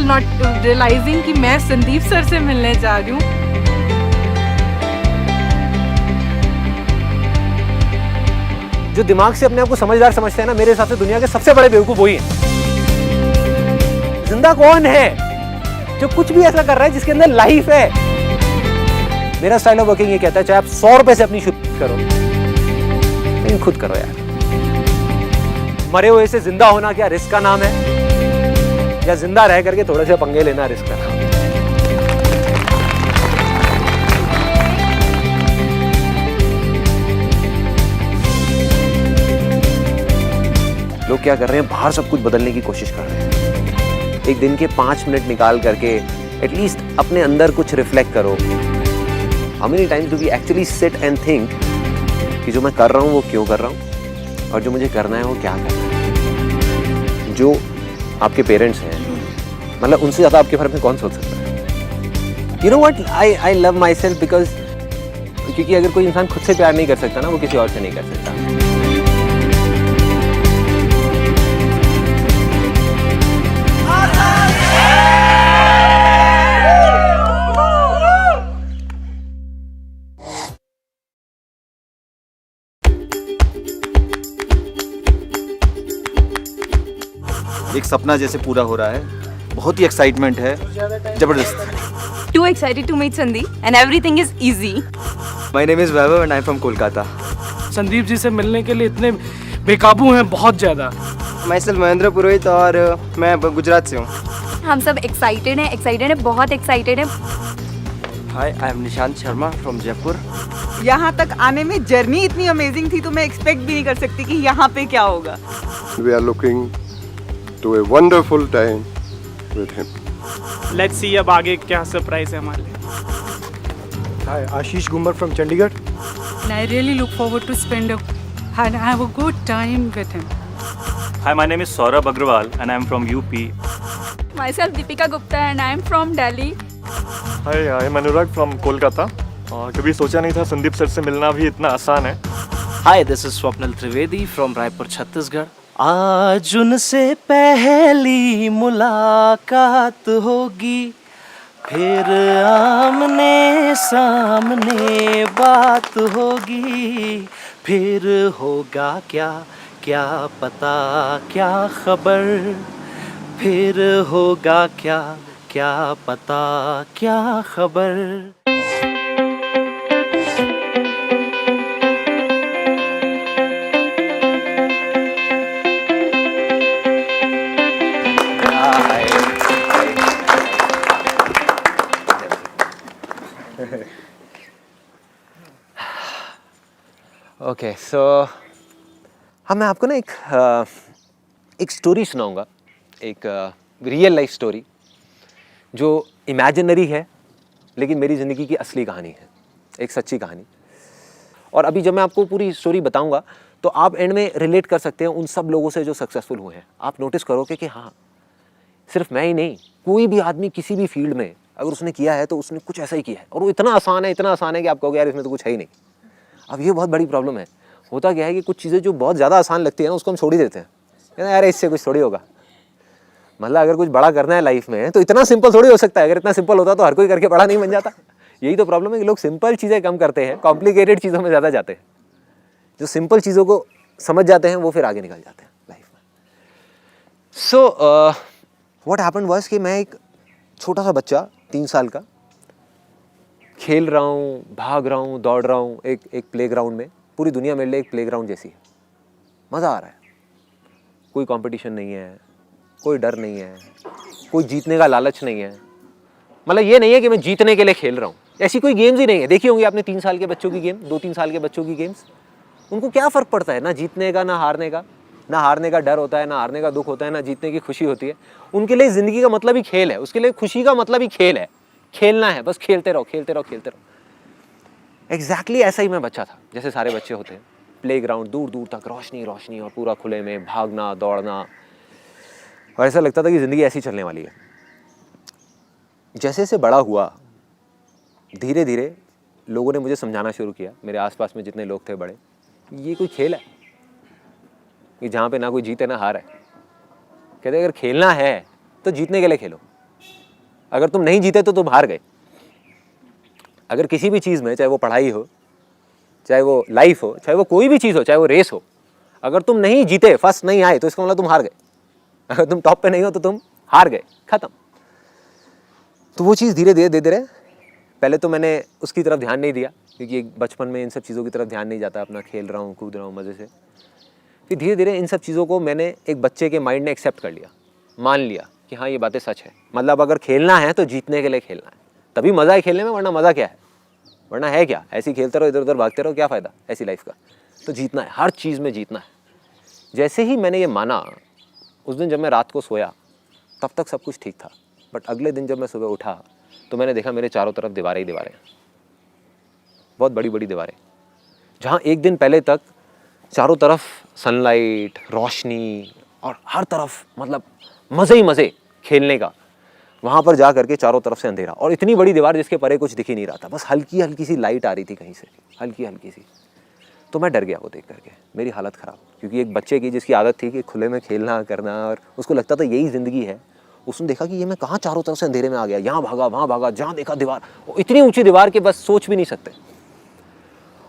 Not realising कि मैं Sandeep sir से मिलने जा रही हूँ। जो दिमाग से अपने आप को समझदार समझते हैं ना, मेरे हिसाब से दुनिया के सबसे बड़े बेवकूफ वही है। जिंदा कौन है जो कुछ भी ऐसा कर रहा है जिसके अंदर लाइफ है? मेरा स्टाइल ऑफ वर्किंग ये कहता है चाहे आप 100 रुपए से अपनी शुरू करो, लेकिन खुद करो यार। मरे हुए से जिंदा होना क्या रिस्क का नाम है? या जिंदा रह करके थोड़े से पंगे लेना रिस्क का नाम है? लोग क्या कर रहे हैं, बाहर सब कुछ बदलने की कोशिश कर रहे हैं। एक दिन के 5 मिनट निकाल करके एटलीस्ट अपने अंदर कुछ रिफ्लेक्ट करो। How many times do we actually sit and think कि जो मैं कर रहा हूँ वो क्यों कर रहा हूँ, और जो मुझे करना है वो क्या करना है। जो आपके पेरेंट्स हैं, मतलब उनसे ज़्यादा आपके बारे में कौन सोच सकता है? You know what, I love my self because, क्योंकि अगर कोई इंसान खुद से प्यार नहीं कर सकता ना, वो किसी और से नहीं कर सकता। एक सपना जैसे पूरा हो रहा है, बहुत ही एक्साइटमेंट है, जबरदस्त। Too excited to meet Sandeep and everything is easy. My name is Vaibhav and I'm from Kolkata. Sandeep ji से मिलने के लिए इतने बेकाबू हैं, बहुत ज़्यादा। मैं महेंद्र पुरोहित और मैं गुजरात से हूँ। हम सब एक्साइटेड हैं, बहुत एक्साइटेड हैं। Hi, I am Nishant Sharma from Jaipur. यहाँ तक आने में जर्नी इतनी अमेजिंग थी तो मैं एक्सपेक्ट भी नहीं कर सकती कि यहाँ पे क्या होगा। We are looking to a wonderful time with him. Let's see अब आगे क्या सरप्राइज है हमारे लिए। Hi, Ashish Gumbar from Chandigarh. And I really look forward to spend and have a good time with him. Hi, my name is Saurabh Agrawal and I am from UP. Myself Deepika Gupta and I am from Delhi. Hi, I M Anurag from Kolkata. कभी सोचा नहीं था Sandeep sir से मिलना भी इतना आसान है। Hi, this is Swapnil Trivedi from Raipur Chhattisgarh. आज उनसे पहली मुलाकात होगी, फिर आमने सामने बात होगी, फिर होगा क्या क्या पता क्या खबर, फिर होगा क्या क्या पता क्या खबर। ओके सो हाँ, मैं आपको ना एक स्टोरी सुनाऊंगा, एक रियल लाइफ स्टोरी जो इमेजिनरी है लेकिन मेरी ज़िंदगी की असली कहानी है, एक सच्ची कहानी। और अभी जब मैं आपको पूरी स्टोरी बताऊंगा तो आप एंड में रिलेट कर सकते हैं उन सब लोगों से जो सक्सेसफुल हुए हैं। आप नोटिस करोगे कि हाँ, सिर्फ मैं ही नहीं, कोई भी आदमी किसी भी फील्ड में अगर उसने किया है तो उसने कुछ ऐसा ही किया है, और वो इतना आसान है कि आप कहोगे यार इसमें तो कुछ है ही नहीं। अब ये बहुत बड़ी प्रॉब्लम है। होता क्या है कि कुछ चीज़ें जो बहुत ज़्यादा आसान लगती है ना, उसको हम छोड़ ही देते हैं, कहते हैं यार इससे कुछ थोड़ी होगा। मतलब अगर कुछ बड़ा करना है लाइफ में तो इतना सिंपल थोड़ी हो सकता है। अगर इतना सिंपल होता तो हर कोई करके बड़ा नहीं बन जाता। यही तो प्रॉब्लम है कि लोग सिंपल चीज़ें कम करते हैं, कॉम्प्लिकेटेड चीज़ों में ज़्यादा जाते हैं। जो सिंपल चीज़ों को समझ जाते हैं वो फिर आगे निकल जाते हैं लाइफ में। सो व्हाट हैपेंड वाज कि मैं एक छोटा सा बच्चा 3 साल का खेल रहा हूँ, भाग रहा हूँ, दौड़ रहा हूँ एक प्लेग्राउंड में। पूरी दुनिया मेरे लिए एक प्लेग्राउंड जैसी है, मज़ा आ रहा है। कोई कंपटीशन नहीं है, कोई डर नहीं है, कोई जीतने का लालच नहीं है। मतलब ये नहीं है कि मैं जीतने के लिए खेल रहा हूँ, ऐसी कोई गेम्स ही नहीं है। देखी होंगी आपने 3 साल के बच्चों की गेम, 2-3 साल के बच्चों की गेम्स। उनको क्या फ़र्क पड़ता है, ना जीतने का ना हारने का। ना हारने का डर होता है, ना हारने का दुख होता है, ना जीतने की खुशी होती है। उनके लिए ज़िंदगी का मतलब ही खेल है, उसके लिए खुशी का मतलब ही खेल है। खेलना है, बस खेलते रहो खेलते रहो खेलते रहो। एग्जैक्टली ऐसा ही मैं बच्चा था जैसे सारे बच्चे होते हैं। प्लेग्राउंड, दूर दूर तक रोशनी रोशनी और पूरा खुले में भागना दौड़ना, और ऐसा लगता था कि ज़िंदगी ऐसी चलने वाली है। जैसे जैसे बड़ा हुआ, धीरे धीरे लोगों ने मुझे समझाना शुरू किया, मेरे आसपास में जितने लोग थे बड़े, ये कोई खेल है कि जहाँ पे ना कोई जीते ना हार है। कहते अगर खेलना है तो जीतने के लिए खेलो, अगर तुम नहीं जीते तो तुम हार गए। अगर किसी भी चीज़ में, चाहे वो पढ़ाई हो, चाहे वो लाइफ हो, चाहे वो कोई भी चीज़ हो, चाहे वो रेस हो, अगर तुम नहीं जीते, फर्स्ट नहीं आए, तो इसका मतलब तुम हार गए। अगर तुम टॉप पे नहीं हो तो तुम हार गए, खत्म। तो वो चीज़ धीरे धीरे पहले तो मैंने उसकी तरफ ध्यान नहीं दिया, क्योंकि बचपन में इन सब चीज़ों की तरफ ध्यान नहीं जाता, अपना खेल रहा हूँ, कूद रहा हूँ मज़े से। फिर धीरे धीरे इन सब चीज़ों को मैंने एक बच्चे के माइंड ने एक्सेप्ट कर लिया, मान लिया कि हाँ ये बातें सच है। मतलब अगर खेलना है तो जीतने के लिए खेलना है, तभी मज़ा है खेलने में, वरना मज़ा क्या है, वरना है क्या, ऐसे ही खेलते रहो, इधर उधर भागते रहो, क्या फ़ायदा ऐसी लाइफ का। तो जीतना है, हर चीज़ में जीतना है। जैसे ही मैंने ये माना, उस दिन जब मैं रात को सोया तब तक सब कुछ ठीक था, बट अगले दिन जब मैं सुबह उठा तो मैंने देखा मेरे चारों तरफ दीवारें ही दीवारें, बहुत बड़ी बड़ी दीवारें। जहाँ एक दिन पहले तक चारों तरफ सनलाइट, रोशनी और हर तरफ मतलब मज़े ही मज़े खेलने का, वहाँ पर जा करके चारों तरफ से अंधेरा और इतनी बड़ी दीवार जिसके परे कुछ दिख ही नहीं रहा था, बस हल्की हल्की सी लाइट आ रही थी कहीं से, हल्की हल्की सी। तो मैं डर गया वो देख करके, मेरी हालत ख़राब, क्योंकि एक बच्चे की जिसकी आदत थी कि खुले में खेलना करना और उसको लगता था यही ज़िंदगी है, उसने देखा कि ये मैं कहाँ चारों तरफ से अंधेरे में आ गया, यहाँ भागा वहाँ भागा, जहाँ देखा दीवार, इतनी ऊंची दीवार के बस सोच भी नहीं सकते।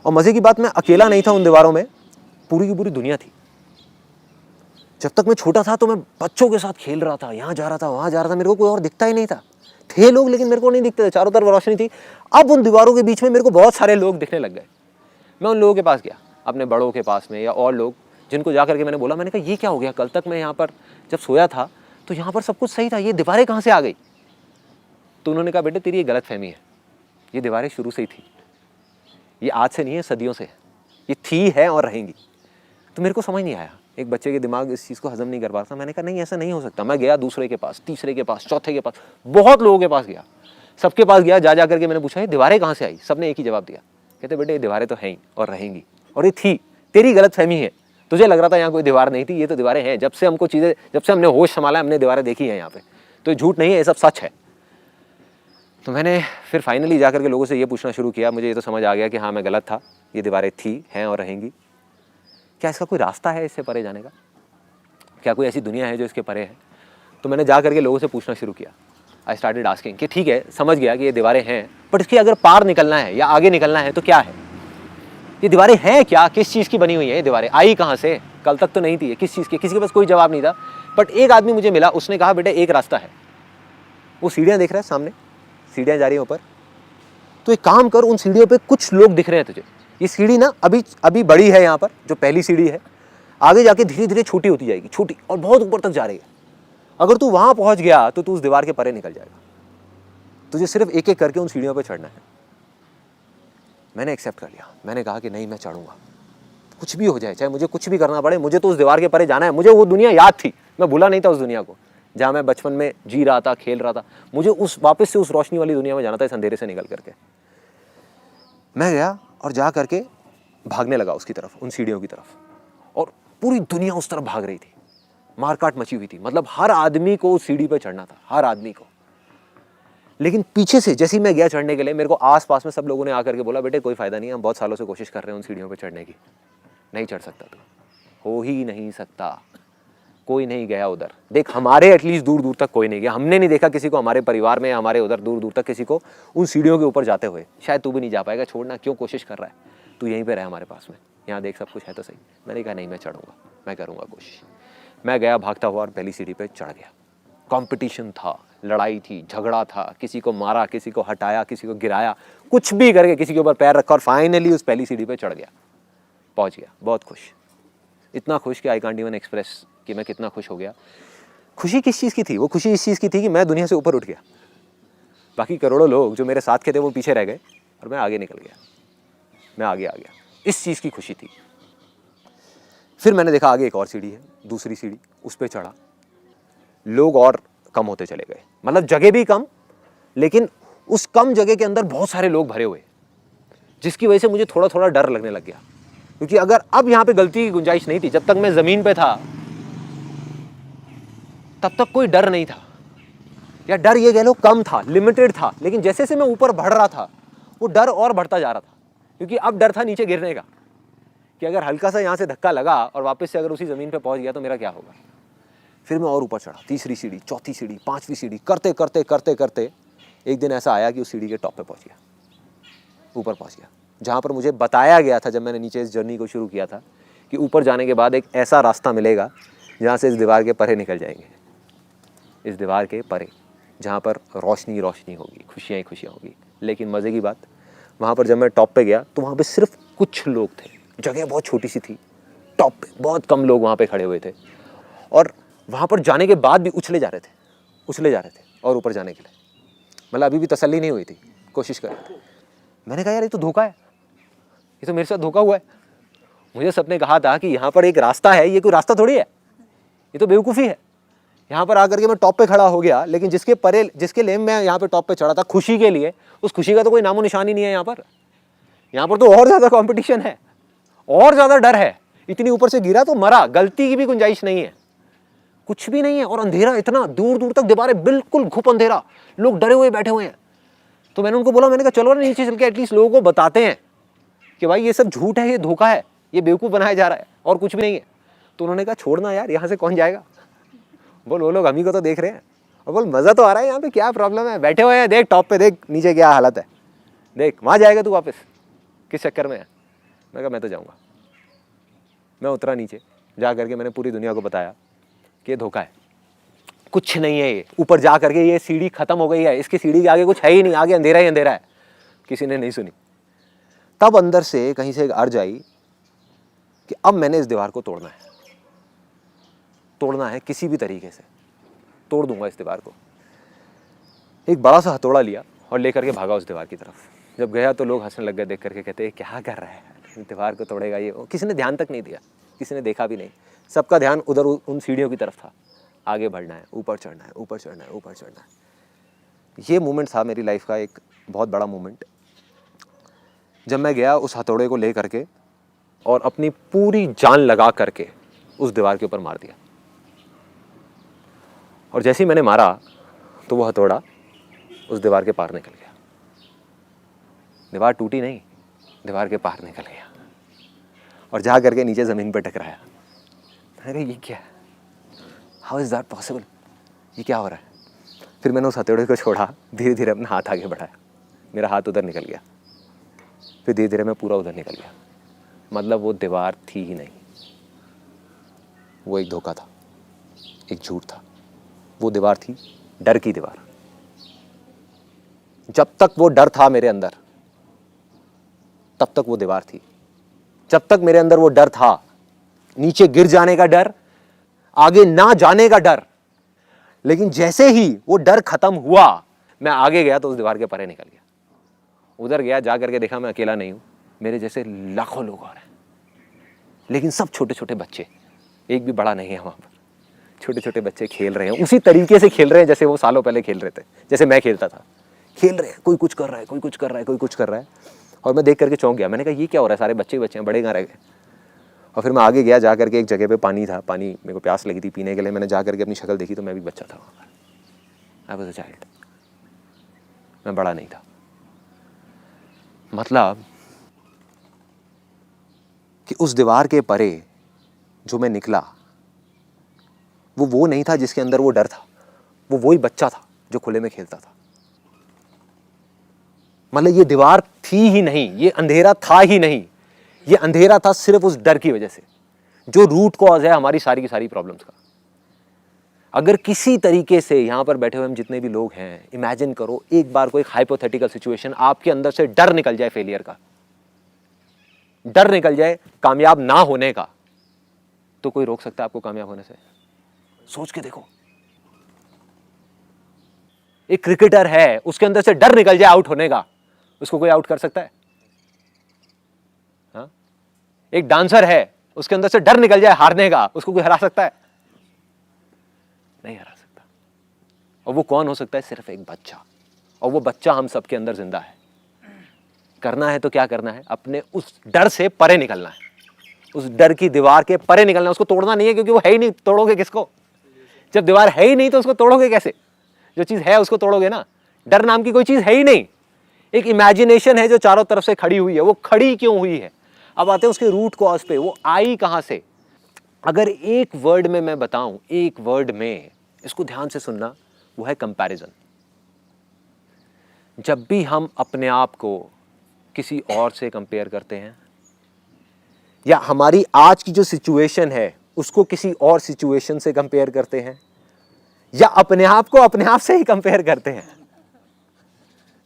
और मज़े की बात, मैं अकेला नहीं था उन दीवारों में, पूरी की पूरी दुनिया थी। जब तक मैं छोटा था तो मैं बच्चों के साथ खेल रहा था, यहाँ जा रहा था वहाँ जा रहा था, मेरे को कोई और दिखता ही नहीं था। थे लोग लेकिन मेरे को नहीं दिखते थे, चारों तरफ रोशनी थी। अब उन दीवारों के बीच में मेरे को बहुत सारे लोग दिखने लग गए। मैं उन लोगों के पास गया, अपने बड़ों के पास में या और लोग जिनको जा करके मैंने बोला, मैंने कहा ये क्या हो गया, कल तक मैं यहाँ पर जब सोया था तो यहाँ पर सब कुछ सही था, ये दीवारें कहाँ से आ गई। तो उन्होंने कहा बेटे तेरी ये गलतफहमी है, ये दीवारें शुरू से ही थी, ये आज से नहीं है, सदियों से है, ये थी है और रहेंगी। तो मेरे को समझ नहीं आया, एक बच्चे के दिमाग इस चीज़ को हजम नहीं कर पा रहा था। मैंने कहा नहीं ऐसा नहीं हो सकता। मैं गया दूसरे के पास, तीसरे के पास, चौथे के पास, बहुत लोगों के पास गया, सबके पास गया, जा करके मैंने पूछा ये दीवारें कहाँ से आई। सबने एक ही जवाब दिया, कहते बेटे ये दीवारें तो हैं ही और रहेंगी, और ये थी, तेरी गलतफहमी है, तुझे लग रहा था यहाँ कोई दीवार नहीं थी, ये तो दीवारें हैं। जब से हमको चीज़ें, जब से हमने होश संभाला हमने दीवारें देखी हैं यहाँ पे, तो झूठ नहीं है, ये सब सच है। तो मैंने फिर फाइनली जा करके लोगों से ये पूछना शुरू किया, मुझे ये तो समझ आ गया कि हाँ मैं गलत था, ये दीवारें थी, हैं और रहेंगी। क्या इसका कोई रास्ता है इससे परे जाने का, क्या कोई ऐसी दुनिया है जो इसके परे है। तो मैंने जा करके लोगों से पूछना शुरू किया। आई स्टार्टेड आस्किंग कि ठीक है समझ गया कि ये दीवारें हैं, बट इसकी अगर पार निकलना है या आगे निकलना है तो क्या है, ये दीवारें हैं क्या, किस चीज़ की बनी हुई है, ये दीवारें आई कहाँ से, कल तक तो नहीं थी, किस चीज़ की। किसी के पास कोई जवाब नहीं था, बट एक आदमी मुझे मिला, उसने कहा बेटे एक रास्ता है। वो सीढ़ियाँ देख रहा है सामने, सीढ़ियाँ जा रही हैं ऊपर, तो एक काम कर, उन सीढ़ियों पे कुछ लोग दिख रहे हैं तुझे। ये सीढ़ी ना अभी बड़ी है, यहाँ पर जो पहली सीढ़ी है, आगे जाके धीरे धीरे छोटी होती जाएगी, छोटी और बहुत ऊपर तक जा रही है। अगर तू वहाँ पहुँच गया तो तू उस दीवार के परे निकल जाएगा। तुझे सिर्फ एक एक करके उन सीढ़ियों पर चढ़ना है। मैंने एक्सेप्ट कर लिया, मैंने कहा कि नहीं मैं चढ़ूंगा, कुछ भी हो जाए, चाहे मुझे कुछ भी करना पड़े, मुझे तो उस दीवार के परे जाना है। मुझे वो दुनिया याद थी, मैं भूला नहीं था उस दुनिया को, जहाँ मैं बचपन में जी रहा था, खेल रहा था। मुझे वापस से उस रोशनी वाली दुनिया में जाना था, इस अंधेरे से निकल करके। मैं गया और जा करके भागने लगा उसकी तरफ, उन सीढ़ियों की तरफ, और पूरी दुनिया उस तरफ भाग रही थी, मारकाट मची हुई थी। मतलब हर आदमी को उस सीढ़ी पर चढ़ना था, हर आदमी को। लेकिन पीछे से जैसे ही मैं गया चढ़ने के लिए, मेरे को आस-पास में सब लोगों ने आकर के बोला बेटे कोई फ़ायदा नहीं है, हम बहुत सालों से कोशिश कर रहे हैं उन सीढ़ियों पे चढ़ने की, नहीं चढ़ सकता तू, हो ही नहीं सकता, कोई नहीं गया उधर। देख हमारे एटलीस्ट दूर दूर तक कोई नहीं गया, हमने नहीं देखा किसी को हमारे परिवार में, हमारे उधर दूर दूर तक किसी को उन सीढ़ियों के ऊपर जाते हुए। शायद तू भी नहीं जा पाएगा, छोड़ना, क्यों कोशिश कर रहा है, तू यहीं पर रहे हमारे पास में, यहाँ देख सब कुछ है तो सही। मैंने कहा नहीं मैं चढ़ूँगा, मैं करूँगा कोशिश। मैं गया भागता हुआ और पहली सीढ़ी पर चढ़ गया। कॉम्पिटिशन था, लड़ाई थी, झगड़ा था, किसी को मारा, किसी को हटाया, किसी को गिराया, कुछ भी करके किसी के ऊपर पैर रखा और फाइनली उस पहली सीढ़ी पे चढ़ गया, पहुंच गया। बहुत खुश, इतना खुश कि आई कांट इवन एक्सप्रेस कि मैं कितना खुश हो गया। खुशी किस चीज़ की थी? वो खुशी इस चीज़ की थी कि मैं दुनिया से ऊपर उठ गया। बाकी करोड़ों लोग जो मेरे साथ के थे वो पीछे रह गए और मैं आगे निकल गया, मैं आगे आ गया। इस चीज़ की खुशी थी। फिर मैंने देखा आगे एक और सीढ़ी है, दूसरी सीढ़ी, उस पर चढ़ा। लोग और कम होते चले गए, मतलब जगह भी कम, लेकिन उस कम जगह के अंदर बहुत सारे लोग भरे हुए, जिसकी वजह से मुझे थोड़ा थोड़ा डर लगने लग गया। क्योंकि अगर अब यहाँ पे गलती की गुंजाइश नहीं थी, जब तक मैं ज़मीन पे था तब तक कोई डर नहीं था, या डर ये कह लो कम था, लिमिटेड था। लेकिन जैसे जैसे मैं ऊपर बढ़ रहा था वो डर और बढ़ता जा रहा था, क्योंकि अब डर था नीचे गिरने का, कि अगर हल्का सा यहाँ से धक्का लगा और वापस से अगर उसी ज़मीन पे पहुँच गया तो मेरा क्या होगा। फिर मैं और ऊपर चढ़ा, तीसरी सीढ़ी, चौथी सीढ़ी, पांचवी सीढ़ी, करते करते करते करते एक दिन ऐसा आया कि उस सीढ़ी के टॉप पे पहुंच गया, ऊपर पहुंच गया, जहाँ पर मुझे बताया गया था जब मैंने नीचे इस जर्नी को शुरू किया था कि ऊपर जाने के बाद एक ऐसा रास्ता मिलेगा जहाँ से इस दीवार के परे निकल जाएंगे, इस दीवार के परे, जहाँ पर रोशनी रोशनी होगी, खुशियाँ ही खुशियाँ होगी। लेकिन मज़े की बात, वहाँ पर जब मैं टॉप पे गया तो वहाँ पे सिर्फ कुछ लोग थे, जगह बहुत छोटी सी थी, टॉप पे बहुत कम लोग वहाँ पे खड़े हुए थे, और वहाँ पर जाने के बाद भी उछले जा रहे थे और ऊपर जाने के लिए, मतलब अभी भी तसल्ली नहीं हुई थी, कोशिश कर रहे थे। मैंने कहा यार ये तो धोखा है, ये तो मेरे साथ धोखा हुआ है। मुझे सबने कहा था कि यहाँ पर एक रास्ता है, ये कोई रास्ता थोड़ी है, ये तो बेवकूफ़ी है। यहाँ पर आकर के मैं टॉप पे खड़ा हो गया, लेकिन जिसके लिए मैं यहाँ पे टॉप पे चढ़ा था खुशी के लिए, उस खुशी का तो कोई नामो निशान ही नहीं है यहाँ पर तो और ज़्यादा कंपटीशन है, और ज़्यादा डर है। इतनी ऊपर से गिरा तो मरा, गलती की भी गुंजाइश नहीं है, कुछ भी नहीं है, और अंधेरा इतना, दूर दूर तक दीवारें, बिल्कुल घुप अंधेरा, लोग डरे हुए बैठे हुए हैं। तो मैंने उनको बोला, मैंने कहा चलो नीचे चल के एटलीस्ट लोगों को बताते हैं कि भाई ये सब झूठ है, ये धोखा है, ये बेवकूफ़ बनाया जा रहा है और कुछ भी नहीं है। तो उन्होंने कहा छोड़ना यार, यहाँ से कौन जाएगा, बोल वो लोग हम ही को तो देख रहे हैं, और बोल मज़ा तो आ रहा है, यहाँ पे क्या प्रॉब्लम है, बैठे हुए हैं, देख टॉप पे, देख नीचे क्या हालत है, देख वहाँ जाएगा तू वापस, किस चक्कर में है। मैं कहा मैं तो जाऊँगा। मैं उतरा नीचे, जा करके मैंने पूरी दुनिया को बताया कि ये धोखा है, कुछ नहीं है, ये ऊपर जा करके ये सीढ़ी खत्म हो गई है, इसकी सीढ़ी के आगे कुछ है ही नहीं, आगे अंधेरा ही अंधेरा है। किसी ने नहीं सुनी। तब अंदर से कहीं से एक अर्ज आई कि अब मैंने इस दीवार को तोड़ना है, किसी भी तरीके से तोड़ दूंगा इस दीवार को। एक बड़ा सा हथौड़ा लिया और लेकर के भागा उस दीवार की तरफ। जब गया तो लोग हंसने लग गए, देख करके कहते क्या कर रहा है, दीवार को तोड़ेगा ये। किसी ने ध्यान तक नहीं दिया, किसी ने देखा भी नहीं, सबका ध्यान उधर उन सीढ़ियों की तरफ था। आगे बढ़ना है, ऊपर चढ़ना है, ऊपर चढ़ना है, ऊपर चढ़ना है। ये मोमेंट था मेरी लाइफ का एक बहुत बड़ा मोमेंट, जब मैं गया उस हथौड़े को ले करके और अपनी पूरी जान लगा करके उस दीवार के ऊपर मार दिया। और जैसे ही मैंने मारा तो वो हथौड़ा उस दीवार के पार निकल गया। दीवार टूटी नहीं, दीवार के पार निकल गया और जा करके नीचे ज़मीन पर टकराया। अरे ये क्या है, हाउ इज़ दैट पॉसिबल, ये क्या हो रहा है। फिर मैंने उस हथौड़े को छोड़ा, धीरे धीरे अपना हाथ आगे बढ़ाया, मेरा हाथ उधर निकल गया, फिर धीरे धीरे मैं पूरा उधर निकल गया। मतलब वो दीवार थी ही नहीं, वो एक धोखा था, एक झूठ था। वो दीवार थी डर की दीवार। जब तक वो डर था मेरे अंदर तब तक वो दीवार थी। जब तक मेरे अंदर वो डर था, नीचे गिर जाने का डर, आगे ना जाने का डर, लेकिन जैसे ही वो डर खत्म हुआ, मैं आगे गया तो उस दीवार के परे निकल गया। उधर गया, जा करके देखा मैं अकेला नहीं हूं, मेरे जैसे लाखों लोग और हैं, लेकिन सब छोटे छोटे बच्चे, एक भी बड़ा नहीं है वहां पर। छोटे छोटे बच्चे खेल रहे हैं, उसी तरीके से खेल रहे हैं जैसे वो सालों पहले खेल रहे थे, जैसे मैं खेलता था। खेल रहे हैं, कोई कुछ कर रहा है, कोई कुछ कर रहा है, कोई कुछ कर रहा है। और मैं देख करके चौंक गया। मैंने कहा ये क्या हो रहा है, सारे बच्चे बच्चे हैं, बड़े कहाँ रह गए। और फिर मैं आगे गया, जा करके एक जगह पे पानी था, पानी मेरे को प्यास लगी थी पीने के लिए। मैंने जा करके अपनी शक्ल देखी तो मैं भी बच्चा था वहाँ पर। आई वाज अ चाइल्ड, मैं बड़ा नहीं था। मतलब कि उस दीवार के परे जो मैं निकला, वो नहीं था जिसके अंदर वो डर था, वो वही बच्चा था जो खुले में खेलता था। मतलब ये दीवार थी ही नहीं, ये अंधेरा था ही नहीं, ये अंधेरा था सिर्फ उस डर की वजह से, जो रूट कॉज है हमारी सारी की सारी प्रॉब्लम्स का। अगर किसी तरीके से यहां पर बैठे हुए हम जितने भी लोग हैं, इमेजिन करो एक बार कोई हाइपोथेटिकल सिचुएशन, आपके अंदर से डर निकल जाए फेलियर का, डर निकल जाए कामयाब ना होने का, तो कोई रोक सकता है आपको कामयाब होने से? सोच के देखो। एक क्रिकेटर है, उसके अंदर से डर निकल जाए आउट होने का, उसको कोई आउट कर सकता है? हाँ? एक डांसर है, उसके अंदर से डर निकल जाए हारने का, उसको कोई हरा सकता है? नहीं हरा सकता। और वो कौन हो सकता है? सिर्फ एक बच्चा। और वो बच्चा हम सबके अंदर जिंदा है। करना है तो क्या करना है? अपने उस डर से परे निकलना है, उस डर की दीवार के परे निकलना है। उसको तोड़ना नहीं है, क्योंकि वो है ही नहीं, तोड़ोगे किसको? जब दीवार है ही नहीं तो उसको तोड़ोगे कैसे? जो चीज है उसको तोड़ोगे ना। डर नाम की कोई चीज है ही नहीं, एक इमेजिनेशन है जो चारों तरफ से खड़ी हुई है। वो खड़ी क्यों हुई है? अब आते हैं उसके रूट कॉज पे, वो आई कहां से? अगर एक वर्ड में मैं बताऊं, एक वर्ड में, इसको ध्यान से सुनना, वो है कंपैरिजन। जब भी हम अपने आप को किसी और से कंपेयर करते हैं, या हमारी आज की जो सिचुएशन है उसको किसी और सिचुएशन से कंपेयर करते हैं, या अपने आप को अपने आप से ही कंपेयर करते हैं,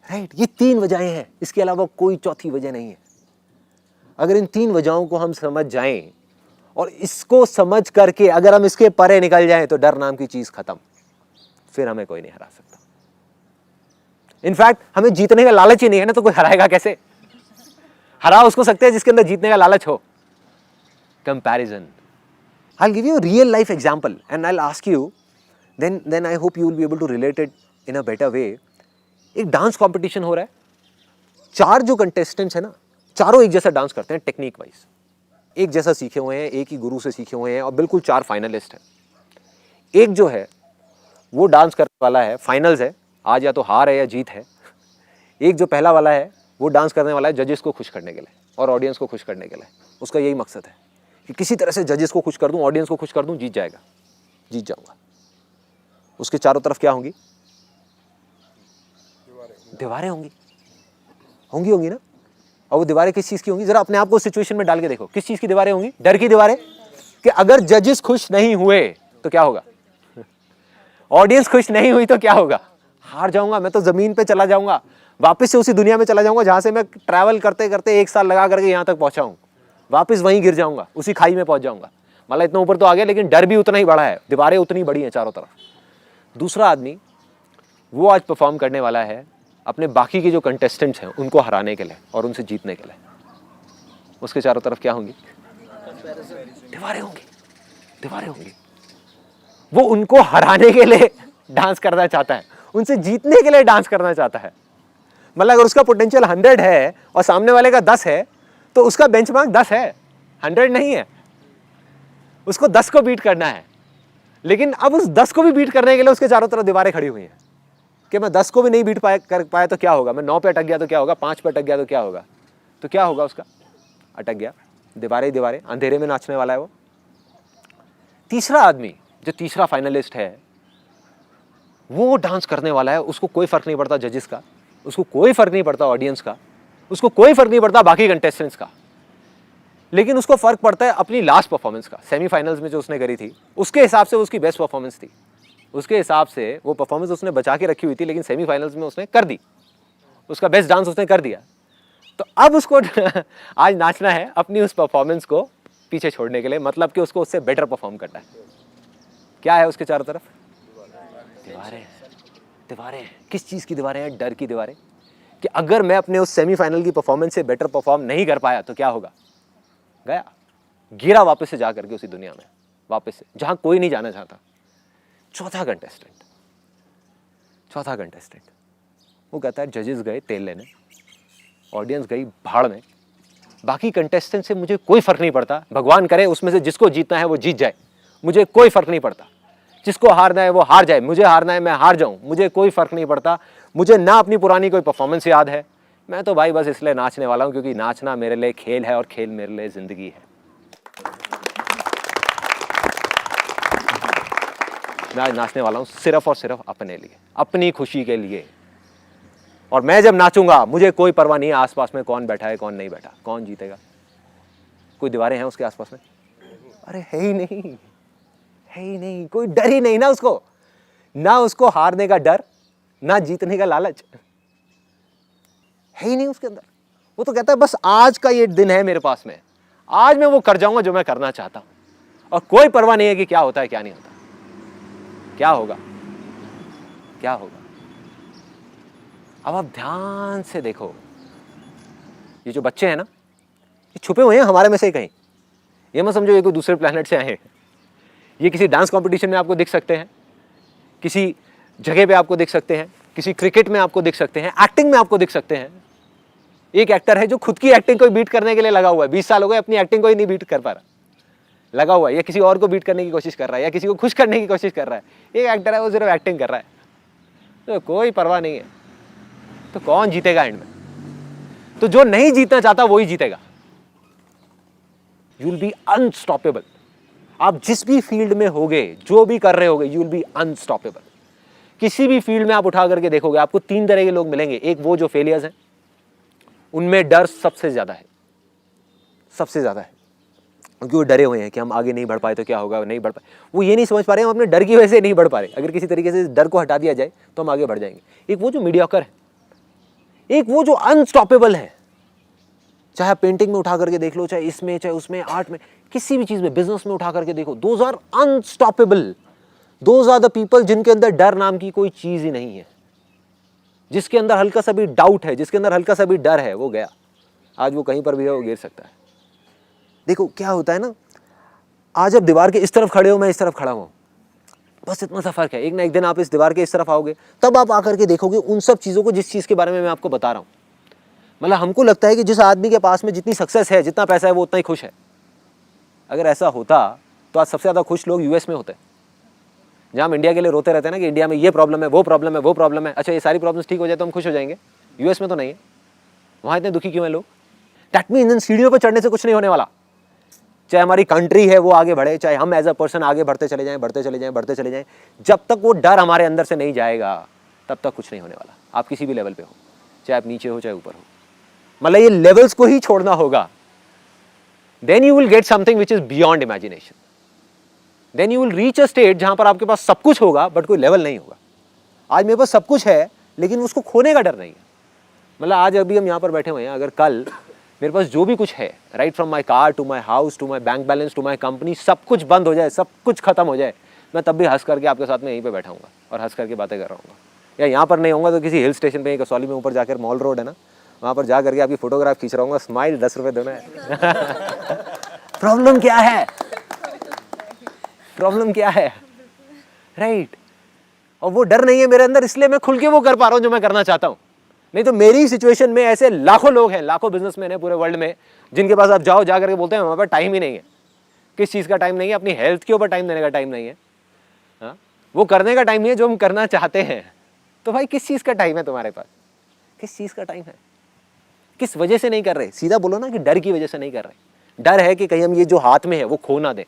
राइट? ये 3 वजहें हैं, इसके अलावा कोई चौथी वजह नहीं है। अगर इन 3 वजहों को हम समझ जाएं और इसको समझ करके अगर हम इसके परे निकल जाएं तो डर नाम की चीज खत्म, फिर हमें कोई नहीं हरा सकता। इनफैक्ट हमें जीतने का लालच ही नहीं है ना, तो कोई हराएगा कैसे? हरा उसको सकते हैं जिसके अंदर जीतने का लालच हो। Comparison. I'll give you a real life example and I'll ask you, then I hope you will be able to relate it in a better way. एक डांस कंपटीशन हो रहा है, 4 जो कंटेस्टेंट्स है ना, चारों एक जैसा डांस करते हैं टेक्निक वाइज, एक जैसा सीखे हुए हैं, एक ही गुरु से सीखे हुए हैं, और बिल्कुल 4 फाइनलिस्ट हैं। एक जो है वो डांस करने वाला है, फाइनल्स है, आज या तो हार है या जीत है। एक जो पहला वाला है वो डांस करने वाला है जजेस को खुश करने के लिए और ऑडियंस को खुश करने के लिए। उसका यही मकसद है कि किसी तरह से जजेस को खुश कर दूं, ऑडियंस को खुश कर दूं, जीत जाएगा, जीत जाऊंगा। उसके चारों तरफ क्या होंगी? दीवारें होंगी, होंगी ना। और वो दीवारें किस चीज की होंगी? जरा अपने आप को सिचुएशन में डाल के देखो, किस चीज की दीवारें होंगी? डर की दीवारें, कि अगर जजेस खुश नहीं हुए तो क्या होगा, ऑडियंस खुश नहीं हुई तो क्या होगा, हार जाऊंगा, मैं तो जमीन पे चला जाऊंगा, वापस से उसी दुनिया में चला जाऊंगा जहां से मैं ट्रैवल करते करते 1 साल लगा करके यहां तक पहुंचा हूं, वापस वहीं गिर जाऊंगा, उसी खाई में पहुंच जाऊंगा। मतलब इतना ऊपर तो आ गया, लेकिन डर भी उतना ही बड़ा है, दीवारें उतनी बड़ी हैं चारों तरफ। दूसरा आदमी वो आज परफॉर्म करने वाला है अपने बाकी के जो कंटेस्टेंट्स हैं उनको हराने के लिए और उनसे जीतने के लिए। उसके चारों तरफ क्या होंगी? दीवारें होंगी, दीवारें होंगी। वो उनको हराने के लिए डांस करना चाहता है, उनसे जीतने के लिए डांस करना चाहता है। मतलब अगर उसका पोटेंशियल 100 है और सामने वाले का 10 है तो उसका बेंचमार्क 10 है, 100 नहीं है। उसको 10 को बीट करना है, लेकिन अब उस 10 को भी बीट करने के लिए उसके चारों तरफ दीवारें खड़ी हुई हैं कि मैं 10 को भी नहीं बीट कर पाया तो क्या होगा, मैं 9 पे अटक गया तो क्या होगा, 5 पे अटक गया तो क्या होगा, तो क्या होगा उसका? अटक गया, दीवारें दीवारें, अंधेरे में नाचने वाला है वो। तीसरा आदमी जो तीसरा फाइनलिस्ट है वो डांस करने वाला है, उसको कोई फर्क नहीं पड़ता जजेस का, उसको कोई फर्क नहीं पड़ता ऑडियंस का, उसको कोई फर्क नहीं पड़ता बाकी कंटेस्टेंट्स का, लेकिन उसको फर्क पड़ता है अपनी लास्ट परफॉर्मेंस का। सेमीफाइनल्स में जो उसने करी थी उसके हिसाब से उसकी बेस्ट परफॉर्मेंस थी, उसके हिसाब से वो परफॉर्मेंस उसने बचा के रखी हुई थी, लेकिन सेमीफाइनल्स में उसने कर दी, उसका बेस्ट डांस उसने कर दिया। तो अब उसको आज नाचना है अपनी उस परफॉर्मेंस को पीछे छोड़ने के लिए, मतलब कि उसको उससे बेटर परफॉर्म करना है। क्या है उसके चारों तरफ? दीवारें, दीवारें। किस चीज़ की दीवारें हैं? डर की दीवारें, कि अगर मैं अपने उस सेमीफाइनल की परफॉर्मेंस से बेटर परफॉर्म नहीं कर पाया तो क्या होगा, गया, गिरा वापस से जा करके उसी दुनिया में, वापस से जहां कोई नहीं जाना चाहता। चौथा कंटेस्टेंट वो कहता है जजेस गए तेल लेने, ऑडियंस गई भाड़ में, बाकी कंटेस्टेंट से मुझे कोई फर्क नहीं पड़ता, भगवान करे उसमें से जिसको जीतना है वो जीत जाए, मुझे कोई फर्क नहीं पड़ता, जिसको हारना है वो हार जाए, मुझे हारना है मैं हार जाऊं, मुझे कोई फर्क नहीं पड़ता, मुझे ना अपनी पुरानी कोई परफॉर्मेंस याद है, मैं तो भाई बस इसलिए नाचने वाला हूं क्योंकि नाचना मेरे लिए खेल है और खेल मेरे लिए जिंदगी है। मैं आज नाचने वाला हूं सिर्फ और सिर्फ अपने लिए, अपनी खुशी के लिए, और मैं जब नाचूंगा मुझे कोई परवाह नहीं है आसपास में कौन बैठा है कौन नहीं बैठा, कौन जीतेगा। कोई दीवारें हैं उसके आसपास में? अरे है ही नहीं, है ही नहीं, कोई डर ही नहीं ना उसको, ना उसको हारने का डर, ना जीतने का लालच, है ही नहीं उसके अंदर। वो तो कहता है बस आज का ये दिन है मेरे पास में, आज मैं वो कर जाऊंगा जो मैं करना चाहता हूं, और कोई परवाह नहीं है कि क्या होता है क्या नहीं होता, क्या होगा क्या होगा। अब आप ध्यान से देखो, ये जो बच्चे हैं ना ये छुपे हुए हैं हमारे में से ही कहीं, ये मत समझो ये कोई दूसरे प्लेनेट से आए हैं। ये किसी डांस कंपटीशन में आपको दिख सकते हैं, किसी जगह पे आपको दिख सकते हैं, किसी क्रिकेट में आपको दिख सकते हैं, एक्टिंग में आपको दिख सकते हैं। एक एक्टर है जो खुद की एक्टिंग को बीट करने के लिए लगा हुआ है, 20 साल हो गए अपनी एक्टिंग को ही नहीं बीट कर पा रहा, लगा हुआ है, या किसी और को बीट करने की कोशिश कर रहा है, या किसी को खुश करने की कोशिश कर रहा है। एक एक्टर है वो सिर्फ एक्टिंग कर रहा है, तो कोई परवाह नहीं है। तो कौन जीतेगा एंड में? तो जो नहीं जीतना चाहता वही जीतेगा। You will be unstoppable. आप जिस भी फील्ड में होगे, जो भी कर रहे होगे, यू विल बी अनस्टॉपेबल। किसी भी फील्ड में आप उठा करके देखोगे, आपको 3 तरह के लोग मिलेंगे। एक वो जो फेलियर्स हैं, उनमें डर सबसे ज्यादा है, सबसे ज्यादा है, क्योंकि वो डरे हुए हैं कि हम आगे नहीं बढ़ पाए तो क्या होगा, नहीं बढ़ पाए। वो ये नहीं समझ पा रहे हैं हम अपने डर की वजह से नहीं बढ़ पा रहे। अगर किसी तरीके से डर को हटा दिया जाए तो हम आगे बढ़ जाएंगे। एक वो जो मीडियोकर है, एक वो जो अनस्टॉपेबल है। चाहे पेंटिंग में उठा करके देख लो, चाहे इसमें, चाहे उसमें, आर्ट में, किसी भी चीज में, बिजनेस में उठा करके देखो, those are unstoppable. Those are the people जिनके अंदर डर नाम की कोई चीज ही नहीं है। जिसके अंदर हल्का सा भी डाउट है, जिसके अंदर हल्का सा भी डर है, वो गया। आज वो कहीं पर भी है, वो गिर सकता है। देखो क्या होता है ना, आज आप दीवार के इस तरफ खड़े हो, मैं इस तरफ खड़ा हूं, बस इतना सा फर्क है। एक ना एक दिन आप इस दीवार के इस तरफ आओगे, तब आप आकर के देखोगे उन सब चीजों को जिस चीज के बारे में मैं आपको बता रहा हूं। मतलब हमको लगता है कि जिस आदमी के पास में जितनी सक्सेस है, जितना पैसा है, वो उतना ही खुश है। अगर ऐसा होता तो आज सबसे ज्यादा खुश लोग यूएस में होते हैं, जहां हम इंडिया के लिए रोते रहते हैं ना कि इंडिया में ये प्रॉब्लम है, वो प्रॉब्लम है, वो प्रॉब्लम है। अच्छा, ये सारी प्रॉब्लम्स ठीक हो जाए तो हम खुश हो जाएंगे। यूएस में तो नहीं है, वहां इतने दुखी क्यों हैं लोग? दैट मीन्स इन सीढ़ियों पर चढ़ने से कुछ नहीं होने वाला। चाहे हमारी कंट्री है वो आगे बढ़े, चाहे हम एज अ पर्सन आगे बढ़ते चले जाएं, बढ़ते चले जाएं, बढ़ते चले जाएं, जब तक वो डर हमारे अंदर से नहीं जाएगा तब तक कुछ नहीं होने वाला। आप किसी भी लेवल पे हो, चाहे आप नीचे हो चाहे ऊपर हो, मतलब ये लेवल्स को ही छोड़ना होगा। Then you will get something which is beyond imagination. Then you will reach a state जहां पर आपके पास सब कुछ होगा बट कोई लेवल नहीं होगा। आज मेरे पास सब कुछ है लेकिन उसको खोने का डर नहीं है। मतलब आज अभी हम यहाँ पर बैठे हुए हैं, अगर कल मेरे पास जो भी कुछ है, right from my car to my house to my bank balance to my company, सब कुछ बंद हो जाए, सब कुछ खत्म हो जाए, मैं तब भी हंस करके आपके साथ में यहीं पे बैठा हूँगा और हंस करके बातें कर रहा हूँ। या यहाँ पर नहीं होऊंगा तो किसी हिल स्टेशन पे, कसौली में ऊपर जाकर मॉल रोड है ना, वहाँ पर जा करके आपकी फोटोग्राफ खींच रहा हूँ, स्माइल 10 रुपये देना है। प्रॉब्लम क्या है? प्रॉब्लम क्या है? राइट। और वो डर नहीं है मेरे अंदर, इसलिए मैं खुल के वो कर पा रहा हूँ जो मैं करना चाहता हूँ। नहीं तो मेरी सिचुएशन में ऐसे लाखों लोग हैं, लाखों बिजनेसमैन हैं पूरे वर्ल्ड में, जिनके पास आप जाओ, जा करके बोलते हैं हमारे पास टाइम ही नहीं है। किस चीज़ का टाइम नहीं है? अपनी हेल्थ के ऊपर टाइम देने का टाइम नहीं है। हाँ, वो करने का टाइम नहीं है जो हम करना चाहते हैं। तो भाई किस चीज़ का टाइम है तुम्हारे पास? किस चीज़ का टाइम है? किस वजह से नहीं कर रहे? सीधा बोलो ना कि डर की वजह से नहीं कर रहे। डर है कि कहीं हम ये जो हाथ में है वो खो ना दें।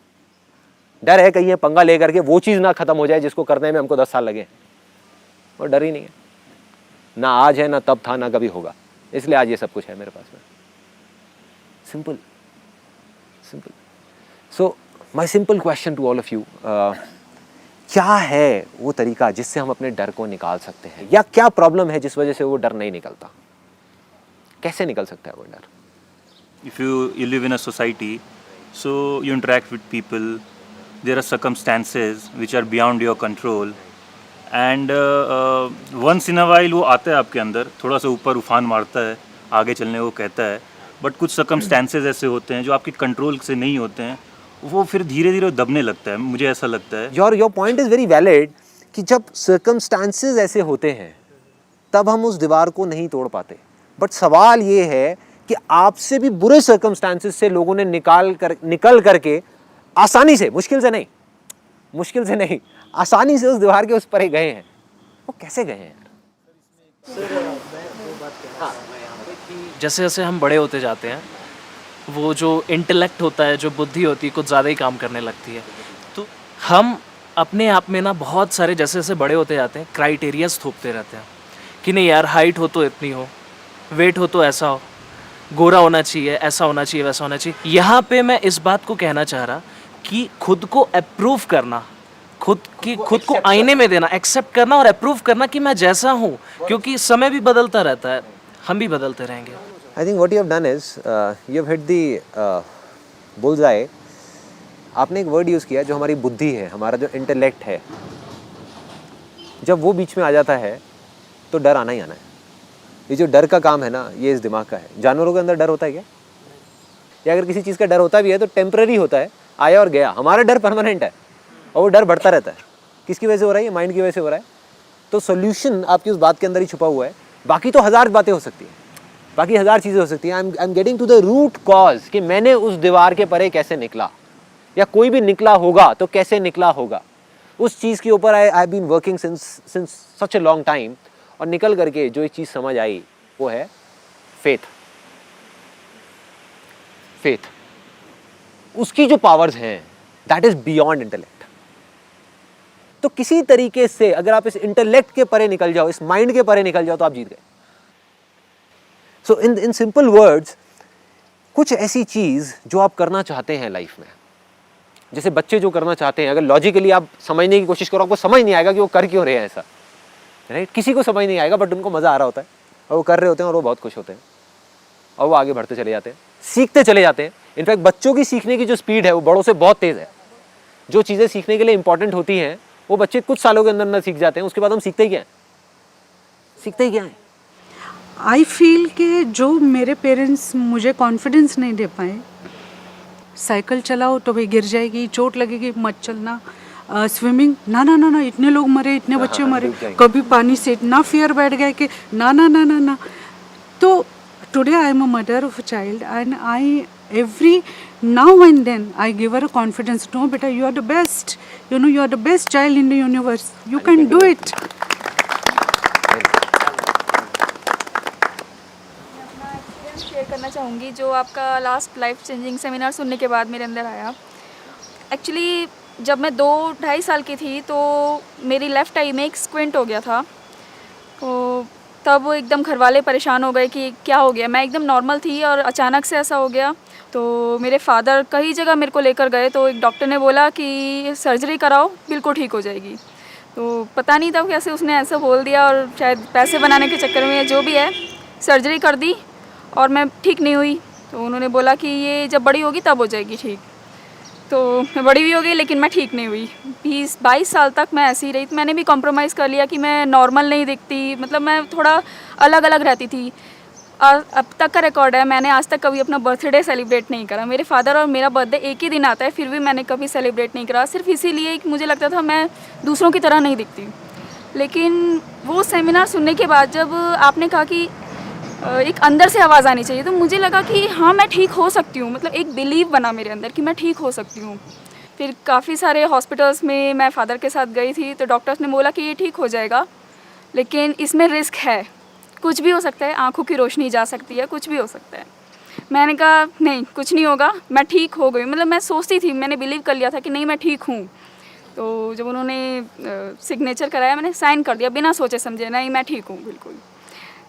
डर है कहीं ये पंगा लेकर के वो चीज़ ना खत्म हो जाए जिसको करने में हमको 10 साल लगे। और डर ही नहीं है, ना आज है, ना तब था, ना कभी होगा। इसलिए आज ये सब कुछ है मेरे पास में। Simple simple. So my simple question to all of you, क्या है वो तरीका जिससे हम अपने डर को निकाल सकते हैं? या क्या प्रॉब्लम है जिस वजह से वो डर नहीं निकलता? कैसे निकल सकता है वो डर? If you live in a society, so you interact with people, there are circumstances which are beyond your control, and once in a while वो आता है आपके अंदर, थोड़ा सा ऊपर उफान मारता है, आगे चलने को कहता है, बट कुछ circumstances ऐसे होते हैं जो आपके कंट्रोल से नहीं होते हैं, वो फिर धीरे धीरे दबने लगता है। मुझे ऐसा लगता है। Your point is very valid कि जब circumstances ऐसे होते हैं तब हम उस दीवार को नहीं तोड़ पाते। बट सवाल ये है कि आपसे भी बुरे सर्कमस्टांसेस से लोगों ने निकल करके आसानी से, मुश्किल से नहीं, आसानी से उस दीवार के उस पर गए हैं। वो कैसे गए हैं? जैसे जैसे हम बड़े होते जाते हैं, वो जो इंटेलेक्ट होता है, जो बुद्धि होती है, कुछ ज़्यादा ही काम करने लगती है। तो हम अपने आप में ना बहुत सारे, जैसे जैसे बड़े होते जाते हैं, क्राइटेरियाज थोपते रहते हैं कि नहीं यार, हाइट हो तो इतनी हो, वेट हो तो ऐसा हो, गोरा होना चाहिए, ऐसा होना चाहिए, वैसा होना चाहिए। यहाँ पे मैं इस बात को कहना चाह रहा कि खुद को अप्रूव करना, खुद को आईने में देना, एक्सेप्ट करना और अप्रूव करना कि मैं जैसा हूँ, क्योंकि समय भी बदलता रहता है, हम भी बदलते रहेंगे। I think what you have done is you have hit the bullseye. आपने एक वर्ड यूज़ किया जो हमारी बुद्धि है, हमारा जो इंटेलेक्ट है, जब वो बीच में आ जाता है तो डर आना ही आना है। ये जो डर का काम है ना, ये इस दिमाग का है। जानवरों के अंदर डर होता है क्या? या अगर किसी चीज़ का डर होता भी है तो टेम्पररी होता है, आया और गया। हमारा डर परमानेंट है और वो डर बढ़ता रहता है। किसकी वजह से हो रहा है? ये माइंड की वजह से हो रहा है। तो सोल्यूशन आपकी उस बात के अंदर ही छुपा हुआ है। बाकी तो 1000 बातें हो सकती हैं, बाकी 1000 चीज़ें हो सकती हैं। I am getting to the root cause कि मैंने उस दीवार के परे कैसे निकला, या कोई भी निकला होगा तो कैसे निकला होगा। उस चीज़ के ऊपर I have been working since such a long time. और निकल करके जो एक चीज़ समझ आई वो है फेथ। उसकी जो पावर्स हैं दैट इज बियॉन्ड इंटेलेक्ट। तो किसी तरीके से अगर आप इस इंटेलेक्ट के परे निकल जाओ, इस माइंड के परे निकल जाओ, तो आप जीत गए। सो इन सिंपल वर्ड्स, कुछ ऐसी चीज जो आप करना चाहते हैं लाइफ में, जैसे बच्चे जो करना चाहते हैं, अगर लॉजिकली आप समझने की कोशिश करो, आपको समझ नहीं आएगा कि वो कर क्यों रहे हैं ऐसा, राइट? किसी को समझ नहीं आएगा, बट उनको मजा आ रहा होता है और वो कर रहे होते हैं और वो बहुत खुश होते हैं और वो आगे बढ़ते चले जाते हैं, सीखते चले जाते हैं। इनफैक्ट बच्चों की सीखने की जो स्पीड है वो बड़ों से बहुत तेज है। जो चीज़ें सीखने के लिए इंपॉर्टेंट होती हैं वो बच्चे कुछ सालों के अंदर अंदर सीख जाते हैं, उसके बाद हम सीखते ही क्या है, सीखते ही क्या है। आई फील कि जो मेरे पेरेंट्स मुझे कॉन्फिडेंस नहीं दे पाए, साइकिल चलाओ तो भाई गिर जाएगी, चोट लगेगी, मत चलना, स्विमिंग ना ना ना ना, इतने लोग मरे, इतने बच्चे मरे, कभी पानी से इतना फियर बैठ गया कि ना ना ना ना ना। तो today I am a mother of a child and I every now and then I give her a confidence, no beta, you are the best, you know, you are the best child in the universe, you can do it. Share करना चाहूँगी जो आपका last life changing seminar सुनने के बाद मेरे अंदर आया। एक्चुअली जब मैं 2-2.5 साल की थी तो मेरी लेफ़्ट आई में एक स्क्विंट हो गया था, तो तब एकदम घर वाले परेशान हो गए कि क्या हो गया। मैं एकदम नॉर्मल थी और अचानक से ऐसा हो गया। तो मेरे फादर कई जगह मेरे को लेकर गए, तो एक डॉक्टर ने बोला कि सर्जरी कराओ, बिल्कुल ठीक हो जाएगी। तो पता नहीं था कैसे उसने ऐसा बोल दिया, और शायद पैसे बनाने के चक्कर में जो भी है सर्जरी कर दी और मैं ठीक नहीं हुई। तो उन्होंने बोला कि ये जब बड़ी होगी तब हो जाएगी ठीक। तो मैं बड़ी भी हो गई लेकिन मैं ठीक नहीं हुई। 20-22 साल तक मैं ऐसी ही रही। तो मैंने भी कॉम्प्रोमाइज़ कर लिया कि मैं नॉर्मल नहीं दिखती, मतलब मैं थोड़ा अलग अलग रहती थी। और अब तक का रिकॉर्ड है, मैंने आज तक कभी अपना बर्थडे सेलिब्रेट नहीं करा। मेरे फादर और मेरा बर्थडे एक ही दिन आता है, फिर भी मैंने कभी सेलिब्रेट नहीं करा, सिर्फ इसीलिए कि मुझे लगता था मैं दूसरों की तरह नहीं दिखती। लेकिन वो सेमिनार सुनने के बाद जब आपने कहा कि एक अंदर से आवाज़ आनी चाहिए, तो मुझे लगा कि हाँ मैं ठीक हो सकती हूँ। मतलब एक बिलीव बना मेरे अंदर कि मैं ठीक हो सकती हूँ। फिर काफ़ी सारे हॉस्पिटल्स में मैं फ़ादर के साथ गई थी, तो डॉक्टर्स ने बोला कि ये ठीक हो जाएगा, लेकिन इसमें रिस्क है, कुछ भी हो सकता है, आंखों की रोशनी जा सकती है, कुछ भी हो सकता है। मैंने कहा नहीं, कुछ नहीं होगा, मैं ठीक हो गई। मतलब मैं सोचती थी, मैंने बिलीव कर लिया था कि नहीं मैं ठीक हूँ। तो जब उन्होंने सिग्नेचर कराया, मैंने साइन कर दिया बिना सोचे समझे, नहीं मैं ठीक हूँ बिल्कुल।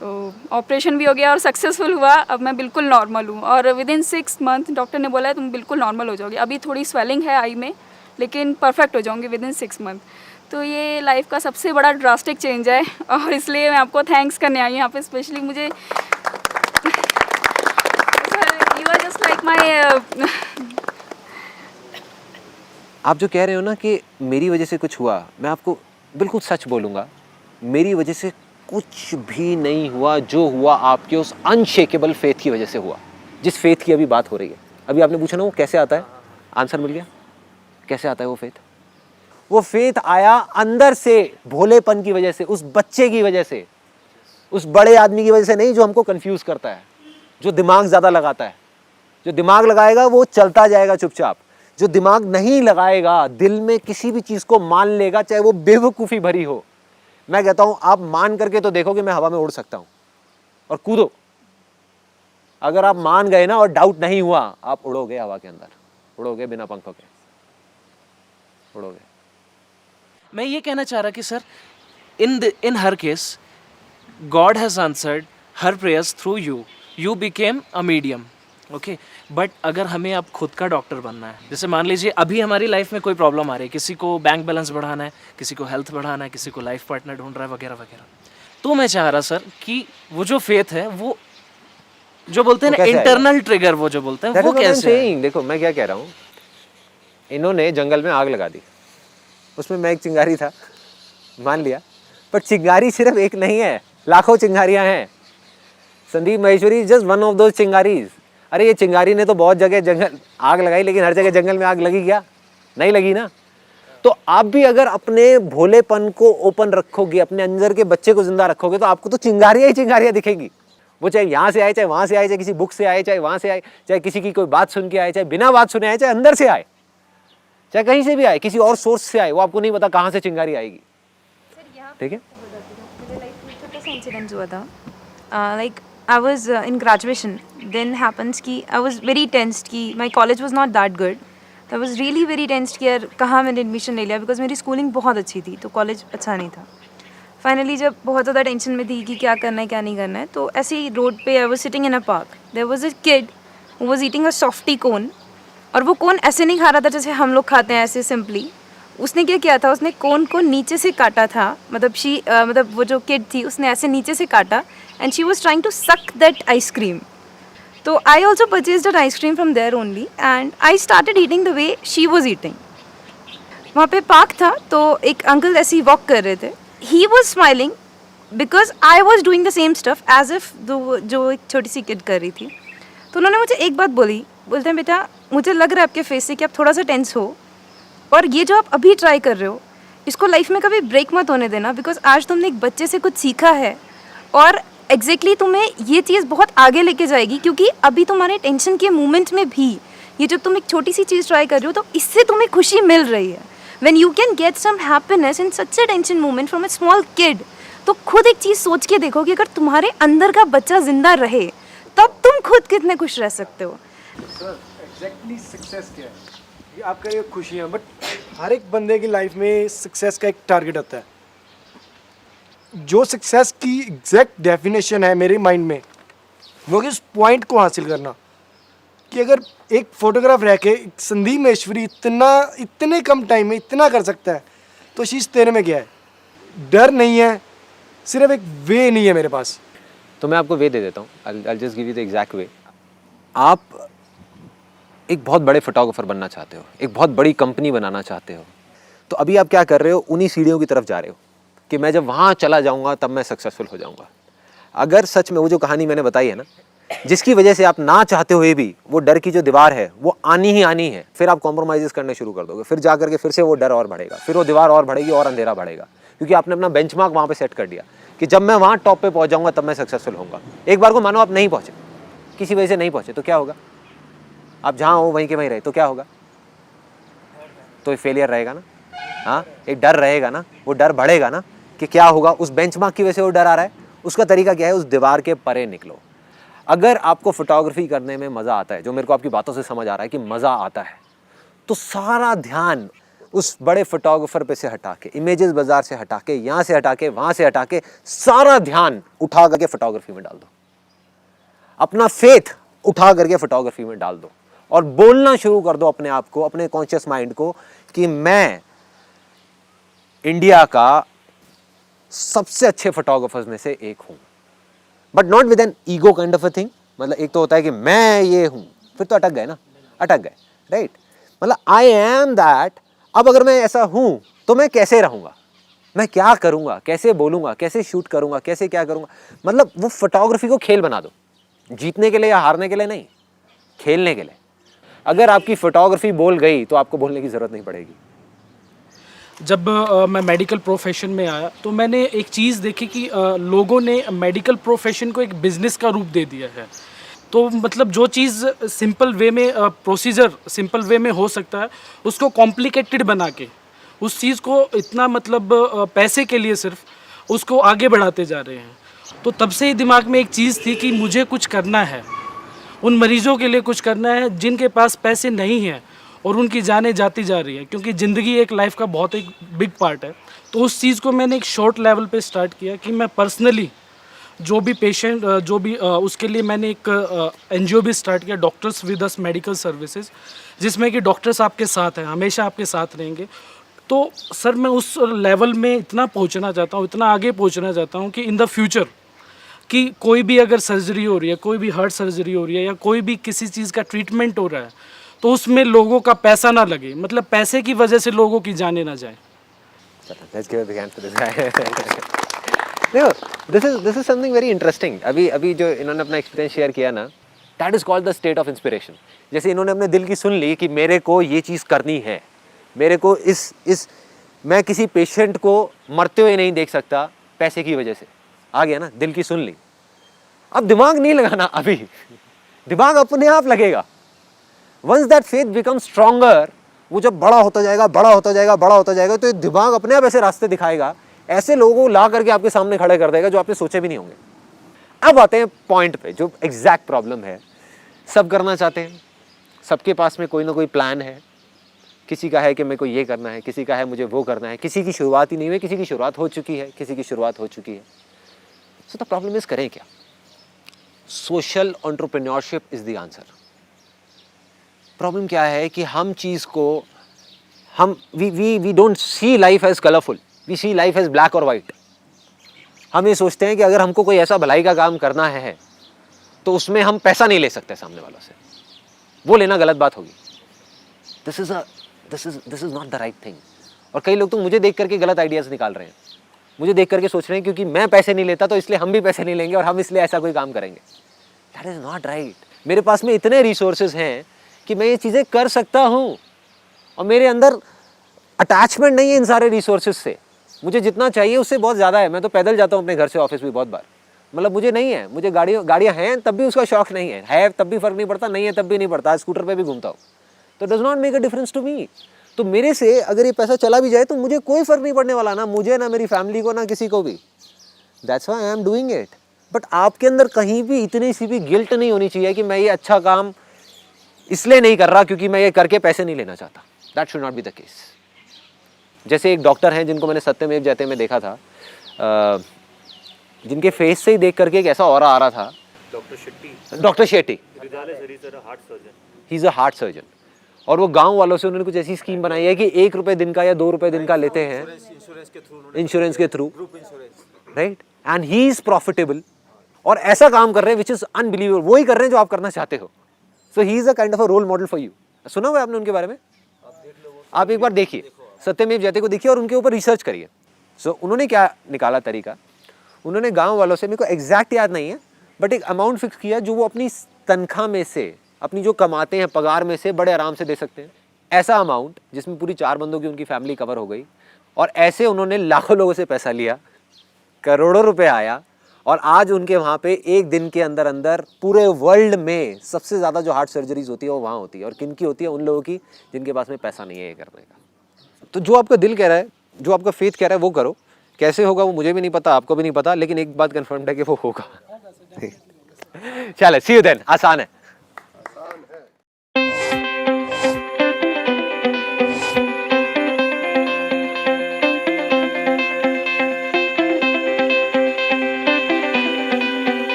तो ऑपरेशन भी हो गया और सक्सेसफुल हुआ। अब मैं बिल्कुल नॉर्मल हूँ और विदिन 6 मंथ डॉक्टर ने बोला है तुम बिल्कुल नॉर्मल हो जाओगे। अभी थोड़ी स्वेलिंग है आई में, लेकिन परफेक्ट हो जाऊँगी विदिन 6 मंथ। तो ये लाइफ का सबसे बड़ा ड्रास्टिक चेंज है और इसलिए मैं आपको थैंक्स करने आई हूँ यहाँ पे स्पेशली। मुझे you are just like my. आप जो कह रहे हो ना कि मेरी वजह से कुछ हुआ, मैं आपको बिल्कुल सच बोलूँगा, मेरी वजह से कुछ भी नहीं हुआ। जो हुआ आपके उस अनशेकेबल फेथ की वजह से हुआ, जिस फेथ की अभी बात हो रही है। अभी आपने पूछा ना वो कैसे आता है, आंसर मिल गया। कैसे आता है वो फेथ? वो फेथ आया अंदर से, भोलेपन की वजह से, उस बच्चे की वजह से, उस बड़े आदमी की वजह से नहीं जो हमको कंफ्यूज करता है, जो दिमाग ज़्यादा लगाता है। जो दिमाग लगाएगा वो चलता जाएगा चुपचाप, जो दिमाग नहीं लगाएगा, दिल में किसी भी चीज़ को मान लेगा, चाहे वो बेवकूफ़ी भरी हो। मैं कहता हूँ आप मान करके तो देखो कि मैं हवा में उड़ सकता हूँ, और कूदो। अगर आप मान गए ना और डाउट नहीं हुआ, आप उड़ोगे हवा के अंदर, उड़ोगे बिना पंखों के, उड़ोगे। मैं ये कहना चाह रहा कि sir in her case God has answered her prayers through you, you became a medium, okay. But अगर हमें अब खुद का डॉक्टर बनना है, जैसे मान लीजिए अभी हमारी लाइफ में कोई प्रॉब्लम आ रही है, किसी को बैंक बैलेंस बढ़ाना है, किसी को हेल्थ बढ़ाना है, किसी को लाइफ पार्टनर ढूंढ रहा है वगैरह वगैरह, तो मैं चाह रहा सर कि वो जो फेथ है, वो जो बोलते हैं ना इंटरनल ट्रिगर, वो जो बोलते हैं वो कैसे है? देखो मैं क्या कह रहा हूँ, इन्होंने जंगल में आग लगा दी, उसमें मैं एक चिंगारी था, मान लिया, पर चिंगारी सिर्फ एक नहीं है, लाखों चिंगारियां हैं। Sandeep Maheshwari is just one of those चिंगारीज। अरे ये चिंगारी ने तो बहुत जगह जंगल आग लगाई, लेकिन हर जगह जंगल में आग लगी क्या? नहीं लगी ना। तो आप भी अगर अपने भोलेपन को ओपन रखोगे, अपने अंदर के बच्चे को जिंदा रखोगे, तो आपको तो चिंगारियां ही चिंगारियां दिखेंगी। वो चाहे यहाँ से आए, चाहे वहाँ से आए, चाहे किसी बुक से आए, चाहे वहाँ से आए, चाहे किसी की कोई बात सुन के आए, चाहे बिना बात सुने आए, चाहे अंदर से आए, चाहे कहीं से भी आए, किसी और सोर्स से आए, वो आपको नहीं पता कहाँ से चिंगारी आएगी। ठीक है। मेरे लाइफ में छोटा सा इंसिडेंट हुआ था। Like I was in graduation, then happens कि आई वाज वेरी टेंस्ड कि my college was not that good तो I was really very tensed कि यार कहाँ मैंने एडमिशन ले लिया, बिकॉज मेरी स्कूलिंग बहुत अच्छी थी तो कॉलेज अच्छा नहीं था। फाइनली जब बहुत ज़्यादा टेंशन में थी कि क्या करना है क्या नहीं करना है, तो ऐसे ही रोड पे I was sitting in a park, there was a kid who was eating a softy cone. और वो कोन ऐसे नहीं खा रहा था जैसे हम लोग खाते हैं ऐसे सिंपली। उसने क्या किया था, उसने कोन को नीचे से काटा था, मतलब वो जो किड थी उसने ऐसे नीचे से काटा and she was trying to suck that ice cream. तो I also purchase that ice cream from there only and I started eating the way she was eating. वहाँ पे पार्क था तो एक अंकल ऐसे ही वॉक कर रहे थे, he was smiling because I was doing the same stuff as if जो एक छोटी सी किड कर रही थी। तो उन्होंने मुझे एक बात बोली, बोलते हैं बेटा मुझे लग रहा है आपके फेस से कि आप थोड़ा सा टेंस हो, और ये जो आप अभी ट्राई कर रहे हो इसको लाइफ में कभी ब्रेक मत होने देना, बिकॉज आज तुमने एक बच्चे से कुछ सीखा है और एग्जैक्टली तुम्हें ये चीज़ बहुत आगे लेके जाएगी, क्योंकि अभी तुम्हारे टेंशन के मोमेंट में भी ये जब तुम एक छोटी सी चीज़ ट्राई कर रहे हो तो इससे तुम्हें खुशी मिल रही है। When you can get some happiness in such a tension moment from a small kid, तो खुद एक चीज़ सोच के देखो कि अगर तुम्हारे अंदर का बच्चा जिंदा रहे तब तुम खुद कितने खुश रह सकते हो। सर एग्जैक्टली सक्सेस क्या है? ये आपका ये खुशियाँ, बट हर एक बंदे की लाइफ में सक्सेस का एक टारगेट होता है। जो सक्सेस की एग्जैक्ट डेफिनेशन है मेरे माइंड में वो कि उस पॉइंट को हासिल करना, कि अगर एक फोटोग्राफ रह के संदीप महेश्वरी इतने कम टाइम में इतना कर सकता है तो शीश तेरे में क्या है? डर नहीं है, सिर्फ एक वे नहीं है मेरे पास। तो मैं आपको वे दे देता हूँ, I'll just give you the exact way। आप एक बहुत बड़े फोटोग्राफर बनना चाहते हो, एक बहुत बड़ी कंपनी बनाना चाहते हो, तो अभी आप क्या कर रहे हो, उन्हीं सीढ़ियों की तरफ जा रहे हो कि मैं जब वहाँ चला जाऊँगा तब मैं सक्सेसफुल हो जाऊँगा। अगर सच में वो जो कहानी मैंने बताई है ना, जिसकी वजह से आप ना चाहते हुए भी वो डर की जो दीवार है वो आनी ही आनी है, फिर आप कॉम्प्रोमाइज़ करने शुरू कर दोगे, फिर जा करके फिर से वो डर और बढ़ेगा, फिर वो दीवार और बढ़ेगी और अंधेरा बढ़ेगा, क्योंकि आपने अपना बेंचमार्क वहाँ पे सेट कर दिया कि जब मैं वहाँ टॉप पे पहुँच जाऊँगा तब मैं सक्सेसफुल होऊंगा। एक बार को मानो आप नहीं पहुँचे, किसी वजह से नहीं पहुँचे, तो क्या होगा? आप जहाँ हो वहीं के वहीं रहे तो क्या होगा? तो फेलियर रहेगा ना। हाँ, एक डर रहेगा ना, वो डर बढ़ेगा ना कि क्या होगा, उस बेंचमार्क की वजह से वो डर आ रहा है। उसका तरीका क्या है? उस दीवार के परे निकलो। अगर आपको फोटोग्राफी करने में मज़ा आता है, जो मेरे को आपकी बातों से समझ आ रहा है कि मज़ा आता है, तो सारा ध्यान उस बड़े फोटोग्राफर पे से हटा के, इमेजेस बाजार से हटा के, यहाँ से हटा के, वहाँ से हटा के, सारा ध्यान उठा करके फोटोग्राफी में डाल दो। अपना फेथ उठा करके फोटोग्राफी में डाल दो और बोलना शुरू कर दो अपने आप को, अपने कॉन्शियस माइंड को कि मैं इंडिया का सबसे अच्छे फोटोग्राफर्स में से एक हूँ, but not with an ego kind of a thing. मतलब एक तो होता है कि मैं ये हूँ, फिर तो अटक गए ना, अटक गए, राइट? मतलब आई एम दैट। अब अगर मैं ऐसा हूँ तो मैं कैसे रहूँगा, मैं क्या करूँगा, कैसे बोलूँगा, कैसे शूट करूँगा, कैसे क्या करूँगा। मतलब वो फोटोग्राफी को खेल बना दो, जीतने के लिए या हारने के लिए नहीं, खेलने के लिए। अगर आपकी फोटोग्राफी बोल गई तो आपको बोलने की ज़रूरत नहीं पड़ेगी। जब मैं मेडिकल प्रोफेशन में आया तो मैंने एक चीज़ देखी कि लोगों ने मेडिकल प्रोफेशन को एक बिज़नेस का रूप दे दिया है। तो मतलब जो चीज़ सिंपल वे में प्रोसीजर सिंपल वे में हो सकता है, उसको कॉम्प्लिकेटेड बना के उस चीज़ को इतना मतलब पैसे के लिए सिर्फ उसको आगे बढ़ाते जा रहे हैं। तो तब से ही दिमाग में एक चीज़ थी कि मुझे कुछ करना है, उन मरीज़ों के लिए कुछ करना है जिनके पास पैसे नहीं हैं और उनकी जानें जाती जा रही है, क्योंकि ज़िंदगी एक लाइफ का बहुत एक बिग पार्ट है। तो उस चीज़ को मैंने एक शॉर्ट लेवल पे स्टार्ट किया कि मैं पर्सनली जो भी पेशेंट उसके लिए मैंने एक NGO भी स्टार्ट किया, doctors with us medical services, जिसमें कि डॉक्टर्स आपके साथ हैं, हमेशा आपके साथ रहेंगे। तो सर मैं उस लेवल में इतना पहुंचना चाहता हूँ, इतना आगे पहुंचना चाहता हूँ कि इन द फ्यूचर कि कोई भी अगर सर्जरी हो रही है, कोई भी हार्ट सर्जरी हो रही है या कोई भी किसी चीज़ का ट्रीटमेंट हो रहा है, तो उसमें लोगों का पैसा ना लगे, मतलब पैसे की वजह से लोगों की जाने ना जाए। देखो, this is something very interesting. अभी जो इन्होंने अपना एक्सपीरियंस शेयर किया ना, that is called the state of inspiration. जैसे इन्होंने अपने दिल की सुन ली कि मेरे को ये चीज़ करनी है, मेरे को इस मैं किसी पेशेंट को मरते हुए नहीं देख सकता पैसे की वजह से। आ गया ना, दिल की सुन ली। अब दिमाग नहीं लगाना, अभी दिमाग अपने आप लगेगा। Once that faith become stronger, वो जब बड़ा होता जाएगा, बड़ा होता जाएगा, बड़ा होता जाएगा, तो दिमाग अपने आप ऐसे रास्ते दिखाएगा, ऐसे लोगों को ला करके आपके सामने खड़े कर देगा जो आपने सोचे भी नहीं होंगे। अब आते हैं पॉइंट पे, जो एग्जैक्ट प्रॉब्लम है। सब करना चाहते हैं, सबके पास में कोई ना कोई प्लान है, किसी का है कि मेरे को ये करना है, किसी का है मुझे वो करना है, किसी की शुरुआत ही नहीं हुई, किसी की शुरुआत हो चुकी है, किसी की शुरुआत हो चुकी है। सो द प्रॉब्लम इज करें क्या? Social entrepreneurship is the answer. Problem क्या है कि हम चीज़ को we don't see life as colourful, we see life as black और वाइट। हम ये सोचते हैं कि अगर हमको कोई ऐसा भलाई का काम करना है तो उसमें हम पैसा नहीं ले सकते सामने वालों से, वो लेना गलत बात होगी। This is not the right thing. और कई लोग तो मुझे देख करके गलत आइडियाज़ निकाल रहे हैं, मुझे देख करके सोच रहे हैं क्योंकि मैं पैसे नहीं लेता तो इसलिए हम भी पैसे नहीं लेंगे और हम इसलिए ऐसा कोई काम करेंगे। That is not right. मेरे पास में इतने रिसोर्सेज हैं कि मैं ये चीज़ें कर सकता हूँ और मेरे अंदर अटैचमेंट नहीं है इन सारे रिसोर्सेज से। मुझे जितना चाहिए उससे बहुत ज़्यादा है। मैं तो पैदल जाता हूँ अपने घर से ऑफिस भी बहुत बार, मतलब मुझे नहीं है, मुझे गाड़ियाँ हैं तब भी उसका शौक नहीं है तब भी फ़र्क नहीं पड़ता, नहीं है तब भी नहीं पड़ता, स्कूटर पे भी घूमता हूँ, तो does not make a difference to me. तो मेरे से अगर ये पैसा चला भी जाए तो मुझे कोई फ़र्क नहीं पड़ने वाला, ना मुझे, ना मेरी फैमिली को, ना किसी को भी। That's why I am doing it. But आपके अंदर कहीं भी इतनी सी भी गिल्ट नहीं होनी चाहिए कि मैं ये अच्छा काम इसलिए नहीं कर रहा क्योंकि मैं ये करके पैसे नहीं लेना चाहता। That should not be the case. जैसे एक डॉक्टर हैं जिनको मैंने सत्यमेव जयते में देखा था, जिनके फेस से ही देख करके एक ऐसा ऑरा आ रहा था। Doctor Shetty he is a heart surgeon. और वो गांव वालों से उन्होंने कुछ ऐसी स्कीम बनाई है कि 1 रुपये दिन का या 2 रुपये दिन का लेते हैं इंश्योरेंस के through, right, and he is profitable और ऐसा काम कर रहे हैं विच इज़ अनबिलीवेबल। वो ही कर रहे हैं जो आप करना चाहते हो। So he is a kind of a role model for you. सुना हुआ आपने उनके बारे में? आप एक बार देखिए, सत्यमेव जयते को देखिए और उनके ऊपर रिसर्च करिए। सो उन्होंने क्या निकाला तरीका, उन्होंने गांव वालों से, मेरे को एग्जैक्ट याद नहीं है, बट एक अमाउंट फिक्स किया जो वो अपनी तनख्वाह में से, अपनी जो कमाते हैं पगार में से बड़े आराम से दे सकते हैं। ऐसा अमाउंट जिसमें पूरी 4 बंदों की उनकी फैमिली कवर हो गई। और ऐसे उन्होंने लाखों लोगों से पैसा लिया, करोड़ों रुपए आया और आज उनके वहाँ पे एक दिन के अंदर अंदर पूरे वर्ल्ड में सबसे ज़्यादा जो हार्ट सर्जरीज होती है वो वहाँ होती है। और किन की होती है? उन लोगों की जिनके पास में पैसा नहीं है ये करने का। तो जो आपका दिल कह रहा है, जो आपका फेथ कह रहा है वो करो। कैसे होगा वो मुझे भी नहीं पता, आपको भी नहीं पता, लेकिन एक बात कन्फर्म है कि वो होगा। चलो, सी यू देन। आसान है।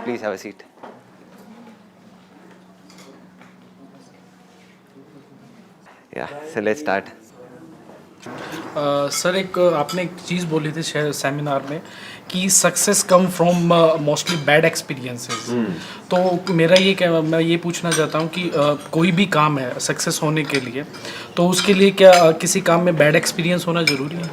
Please have a seat. Yeah, so let's start. Sir एक आपने एक चीज़ बोली थी सेमिनार में कि success come from mostly bad experiences. तो मेरा मैं ये पूछना चाहता हूँ कि कोई भी काम है सक्सेस होने के लिए, तो उसके लिए क्या किसी काम में बैड एक्सपीरियंस होना ज़रूरी है?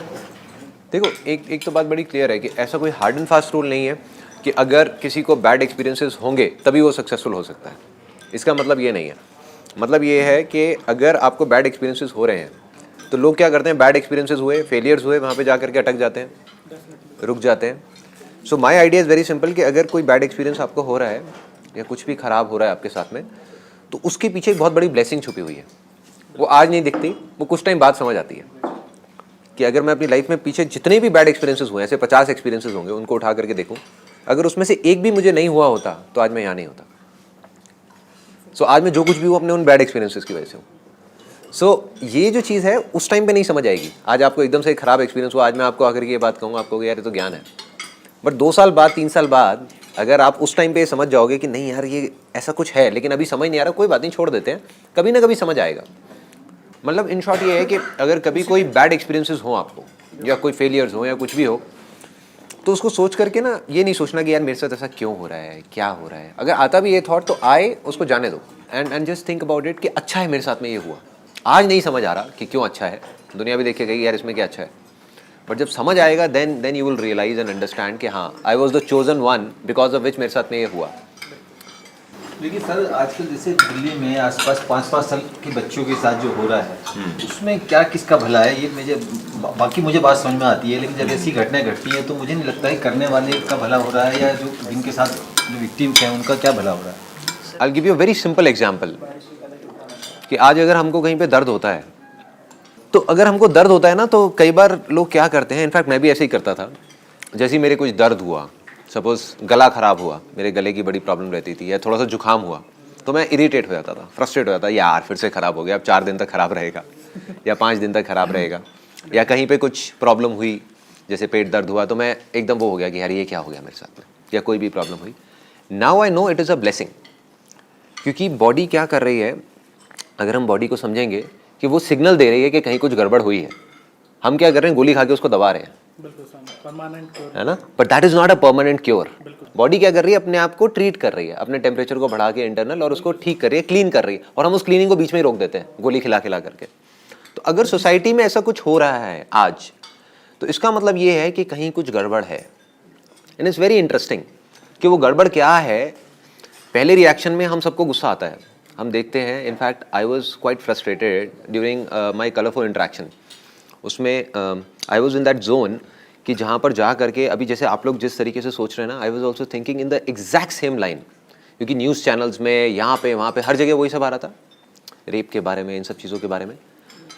देखो, एक तो बात बड़ी क्लियर है कि ऐसा कोई हार्ड एंड फास्ट रूल नहीं है कि अगर किसी को बैड एक्सपीरियंसेस होंगे तभी वो सक्सेसफुल हो सकता है। इसका मतलब ये नहीं है। मतलब ये है कि अगर आपको बैड एक्सपीरियंसेस हो रहे हैं तो लोग क्या करते हैं, बैड एक्सपीरियंसेस हुए, फेलियर्स हुए, वहाँ पे जा करके अटक जाते हैं, रुक जाते हैं। So my idea is very simple कि अगर कोई बैड एक्सपीरियंस आपको हो रहा है या कुछ भी ख़राब हो रहा है आपके साथ में, तो उसके पीछे एक बहुत बड़ी ब्लेसिंग छुपी हुई है। वो आज नहीं दिखती, वो कुछ टाइम बाद समझ आती है कि अगर मैं अपनी लाइफ में पीछे जितने भी बैड एक्सपीरियंसेस हुए, ऐसे 50 एक्सपीरियंसेस होंगे, उनको उठा करके देखूँ, अगर उसमें से एक भी मुझे नहीं हुआ होता तो आज मैं यहाँ नहीं होता। सो आज मैं जो कुछ भी हूँ अपने उन बैड एक्सपीरियंसेस की वजह से हूँ। सो ये जो चीज़ है उस टाइम पे नहीं समझ आएगी। आज आपको एकदम से एक ख़राब एक्सपीरियंस हुआ, आज मैं आपको आकर के ये बात कहूँगा, आपको कहोगे यार ये तो ज्ञान है। बट 2 साल बाद, 3 साल बाद अगर आप उस टाइम पे समझ जाओगे कि नहीं यार ये ऐसा कुछ है, लेकिन अभी समझ नहीं आ रहा, कोई बात नहीं, छोड़ देते हैं, कभी ना कभी समझ आएगा। मतलब इन शॉर्ट ये है कि अगर कभी कोई बैड एक्सपीरियंसेस हो आपको, या कोई फेलियर्स हो या कुछ भी हो, तो उसको सोच करके ना ये नहीं सोचना कि यार मेरे साथ ऐसा क्यों हो रहा है, क्या हो रहा है। अगर आता भी ये थॉट तो आए, उसको जाने दो and just think about it कि अच्छा है मेरे साथ में ये हुआ। आज नहीं समझ आ रहा कि क्यों अच्छा है, दुनिया भी देखेगा यार इसमें क्या अच्छा है, बट जब समझ आएगा then you will realise and understand कि हाँ, I was the chosen one because of which मेरे साथ में ये हुआ। लेकिन सर आजकल जैसे दिल्ली में आसपास 5-5 साल के बच्चों के साथ जो हो रहा है, उसमें क्या किसका भला है, ये मुझे बाकी मुझे बात समझ में आती है, लेकिन जब ऐसी घटनाएं घटती हैं तो मुझे नहीं लगता है करने वाले का भला हो रहा है या जो जिनके साथ जो विक्टिम्स हैं उनका क्या भला हो रहा है। I will give you a very simple example कि आज अगर हमको कहीं पे दर्द होता है, तो अगर हमको दर्द होता है ना, तो कई बार लोग क्या करते हैं, इनफैक्ट मैं भी ऐसे ही करता था, जैसे ही मेरे कुछ दर्द हुआ, सपोज गला ख़राब हुआ, मेरे गले की बड़ी प्रॉब्लम रहती थी, या थोड़ा सा जुकाम हुआ, तो मैं इरिटेट हो जाता था, फ्रस्ट्रेट हो जाता था, यार फिर से ख़राब हो गया, अब 4 दिन तक ख़राब रहेगा या 5 दिन तक ख़राब रहेगा, या कहीं पे कुछ प्रॉब्लम हुई, जैसे पेट दर्द हुआ तो मैं एकदम वो हो गया कि यार ये क्या हो गया मेरे साथ में, या कोई भी प्रॉब्लम हुई. Now I know it is a blessing, क्योंकि बॉडी क्या कर रही है, अगर हम बॉडी को समझेंगे कि वो सिग्नल दे रही है कि कहीं कुछ गड़बड़ हुई है. हम क्या कर रहे हैं, गोली खा के उसको दबा रहे हैं, है ना, but that is not a permanent cure. Body क्या कर रही है, अपने आप को ट्रीट कर रही है, अपने टेम्परेचर को बढ़ा के इंटरनल, और उसको ठीक कर रही है, क्लीन कर रही है, और हम उस क्लीनिंग को बीच में ही रोक देते हैं गोली खिला खिला करके. तो अगर सोसाइटी में ऐसा कुछ हो रहा है आज, तो इसका मतलब ये है कि कहीं कुछ गड़बड़ है. एंड इट्स वेरी इंटरेस्टिंग कि वो गड़बड़ क्या है. पहले रिएक्शन में हम सबको गुस्सा आता है, हम देखते हैं. In fact I was quite frustrated during my colourful interaction. उसमें I was in that zone कि जहाँ पर जा करके, अभी जैसे आप लोग जिस तरीके से सोच रहे हैं ना, I was also thinking in the exact same line. क्योंकि न्यूज़ चैनल्स में यहाँ पे वहाँ पे हर जगह वही सब आ रहा था, रेप के बारे में, इन सब चीज़ों के बारे में.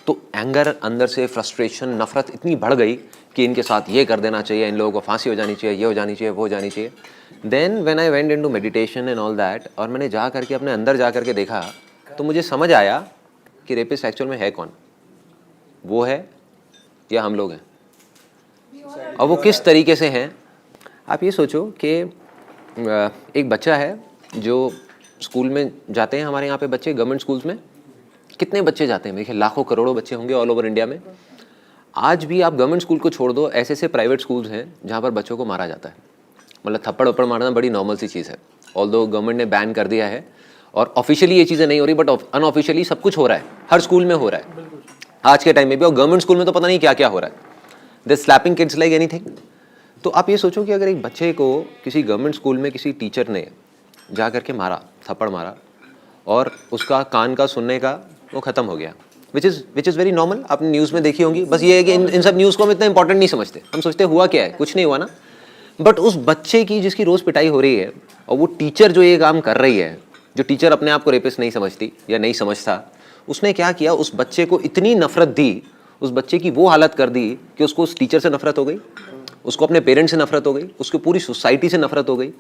तो एंगर, अंदर से फ्रस्ट्रेशन, नफरत इतनी बढ़ गई कि इनके साथ ये कर देना चाहिए, इन लोगों को फांसी हो जानी चाहिए, ये हो जानी चाहिए, वो हो जानी चाहिए. Then when I went into meditation and all that, और मैंने जा करके अपने अंदर जा करके देखा, तो मुझे समझ आया कि रेपिस्ट एक्चुअल में है कौन, वो है या हम लोग हैं. और वो किस तरीके से हैं. आप ये सोचो कि एक बच्चा है जो स्कूल में जाते हैं, हमारे यहाँ पे बच्चे गवर्नमेंट स्कूल्स में कितने बच्चे जाते हैं, देखिए लाखों करोड़ों बच्चे होंगे ऑल ओवर इंडिया में. आज भी आप गवर्नमेंट स्कूल को छोड़ दो, ऐसे ऐसे प्राइवेट स्कूल्स हैं जहाँ पर बच्चों को मारा जाता है. मतलब थप्पड़ वप्पड़ मारना बड़ी नॉर्मल सी चीज़ है. ऑल्दो गवर्नमेंट ने बैन कर दिया है और ऑफिशियली ये चीज़ें नहीं हो रही, बट अनऑफिशियली सब कुछ हो रहा है, हर स्कूल में हो रहा है आज के टाइम में भी. और गवर्नमेंट स्कूल में तो पता नहीं क्या क्या हो रहा है, दे स्लैपिंग किड्स लाइक एनीथिंग. तो आप ये सोचो कि अगर एक बच्चे को किसी गवर्नमेंट स्कूल में किसी टीचर ने जा करके मारा, थप्पड़ मारा, और उसका कान का सुनने का वो ख़त्म हो गया, विच इज़ वेरी नॉर्मल. आपने न्यूज़ में देखी होंगी. बस ये है कि इन सब न्यूज़ को हम इतना इंपॉर्टेंट नहीं समझते, हम सोचते हुआ क्या है, कुछ नहीं हुआ ना. बट उस बच्चे की जिसकी रोज़ पिटाई हो रही है, और वो टीचर जो ये काम कर रही है, जो टीचर अपने आप को रेपिस्ट नहीं समझती या नहीं समझता, उसने क्या किया, उस बच्चे को इतनी नफरत दी, उस बच्चे की वो हालत कर दी कि उसको उस टीचर से नफरत हो गई, उसको अपने पेरेंट्स से नफरत हो गई, उसको पूरी सोसाइटी से नफरत हो गई.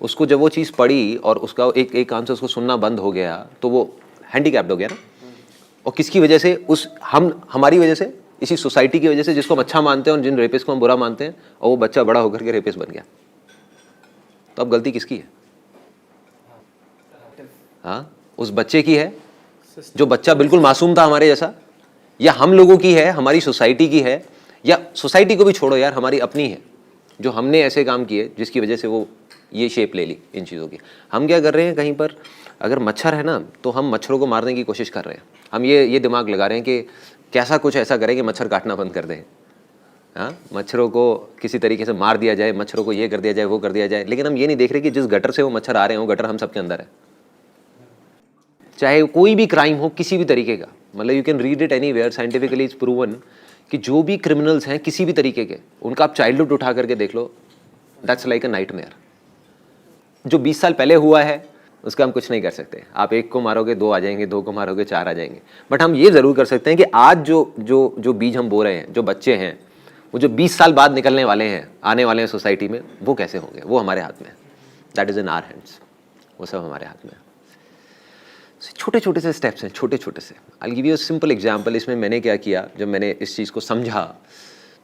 उसको जब वो चीज़ पड़ी और उसका एक कान से उसको सुनना बंद हो गया, तो वो हैंडीकैप्ड हो गया ना. और किसकी वजह से, हमारी वजह से, इसी सोसाइटी की वजह से, जिसको हम अच्छा मानते हैं और जिन रेपिस्ट को हम बुरा मानते हैं, और वो बच्चा बड़ा होकर के रेपिस्ट बन गया. तो अब गलती किसकी है? हाँ, उस बच्चे की है जो बच्चा बिल्कुल मासूम था हमारे जैसा, या हम लोगों की है, हमारी सोसाइटी की है, या सोसाइटी को भी छोड़ो यार, हमारी अपनी है, जो हमने ऐसे काम किए जिसकी वजह से वो ये शेप ले ली इन चीज़ों की. हम क्या कर रहे हैं, कहीं पर अगर मच्छर है ना, तो हम मच्छरों को मारने की कोशिश कर रहे हैं. हम ये दिमाग लगा रहे हैं कि कैसा कुछ ऐसा करें कि मच्छर काटना बंद कर दें. हाँ, मच्छरों को किसी तरीके से मार दिया जाए, मच्छरों को ये कर दिया जाए, वो कर दिया जाए. लेकिन हम ये नहीं देख रहे कि जिस गटर से वो मच्छर आ रहे हैं, वो गटर हम सबके अंदर है. चाहे कोई भी क्राइम हो, किसी भी तरीके का, मतलब you can read it anywhere, scientifically it's proven कि जो भी क्रिमिनल्स हैं किसी भी तरीके के, उनका आप चाइल्डहुड उठा करके देख लो, दैट्स लाइक अ नाइटमेयर. जो 20 साल पहले हुआ है उसका हम कुछ नहीं कर सकते. आप एक को मारोगे 2 आ जाएंगे, 2 को मारोगे 4 आ जाएंगे. बट हम ये ज़रूर कर सकते हैं कि आज जो बीज हम बो रहे हैं, जो बच्चे हैं, वो जो 20 साल बाद निकलने वाले हैं, आने वाले हैं सोसाइटी में, वो कैसे होंगे, वो हमारे हाथ में है. That is in our hands. वो सब हमारे हाथ में है. छोटे छोटे से स्टेप्स हैं, छोटे छोटे से. I will give you a simple example. इसमें मैंने क्या किया, जब मैंने इस चीज़ को समझा,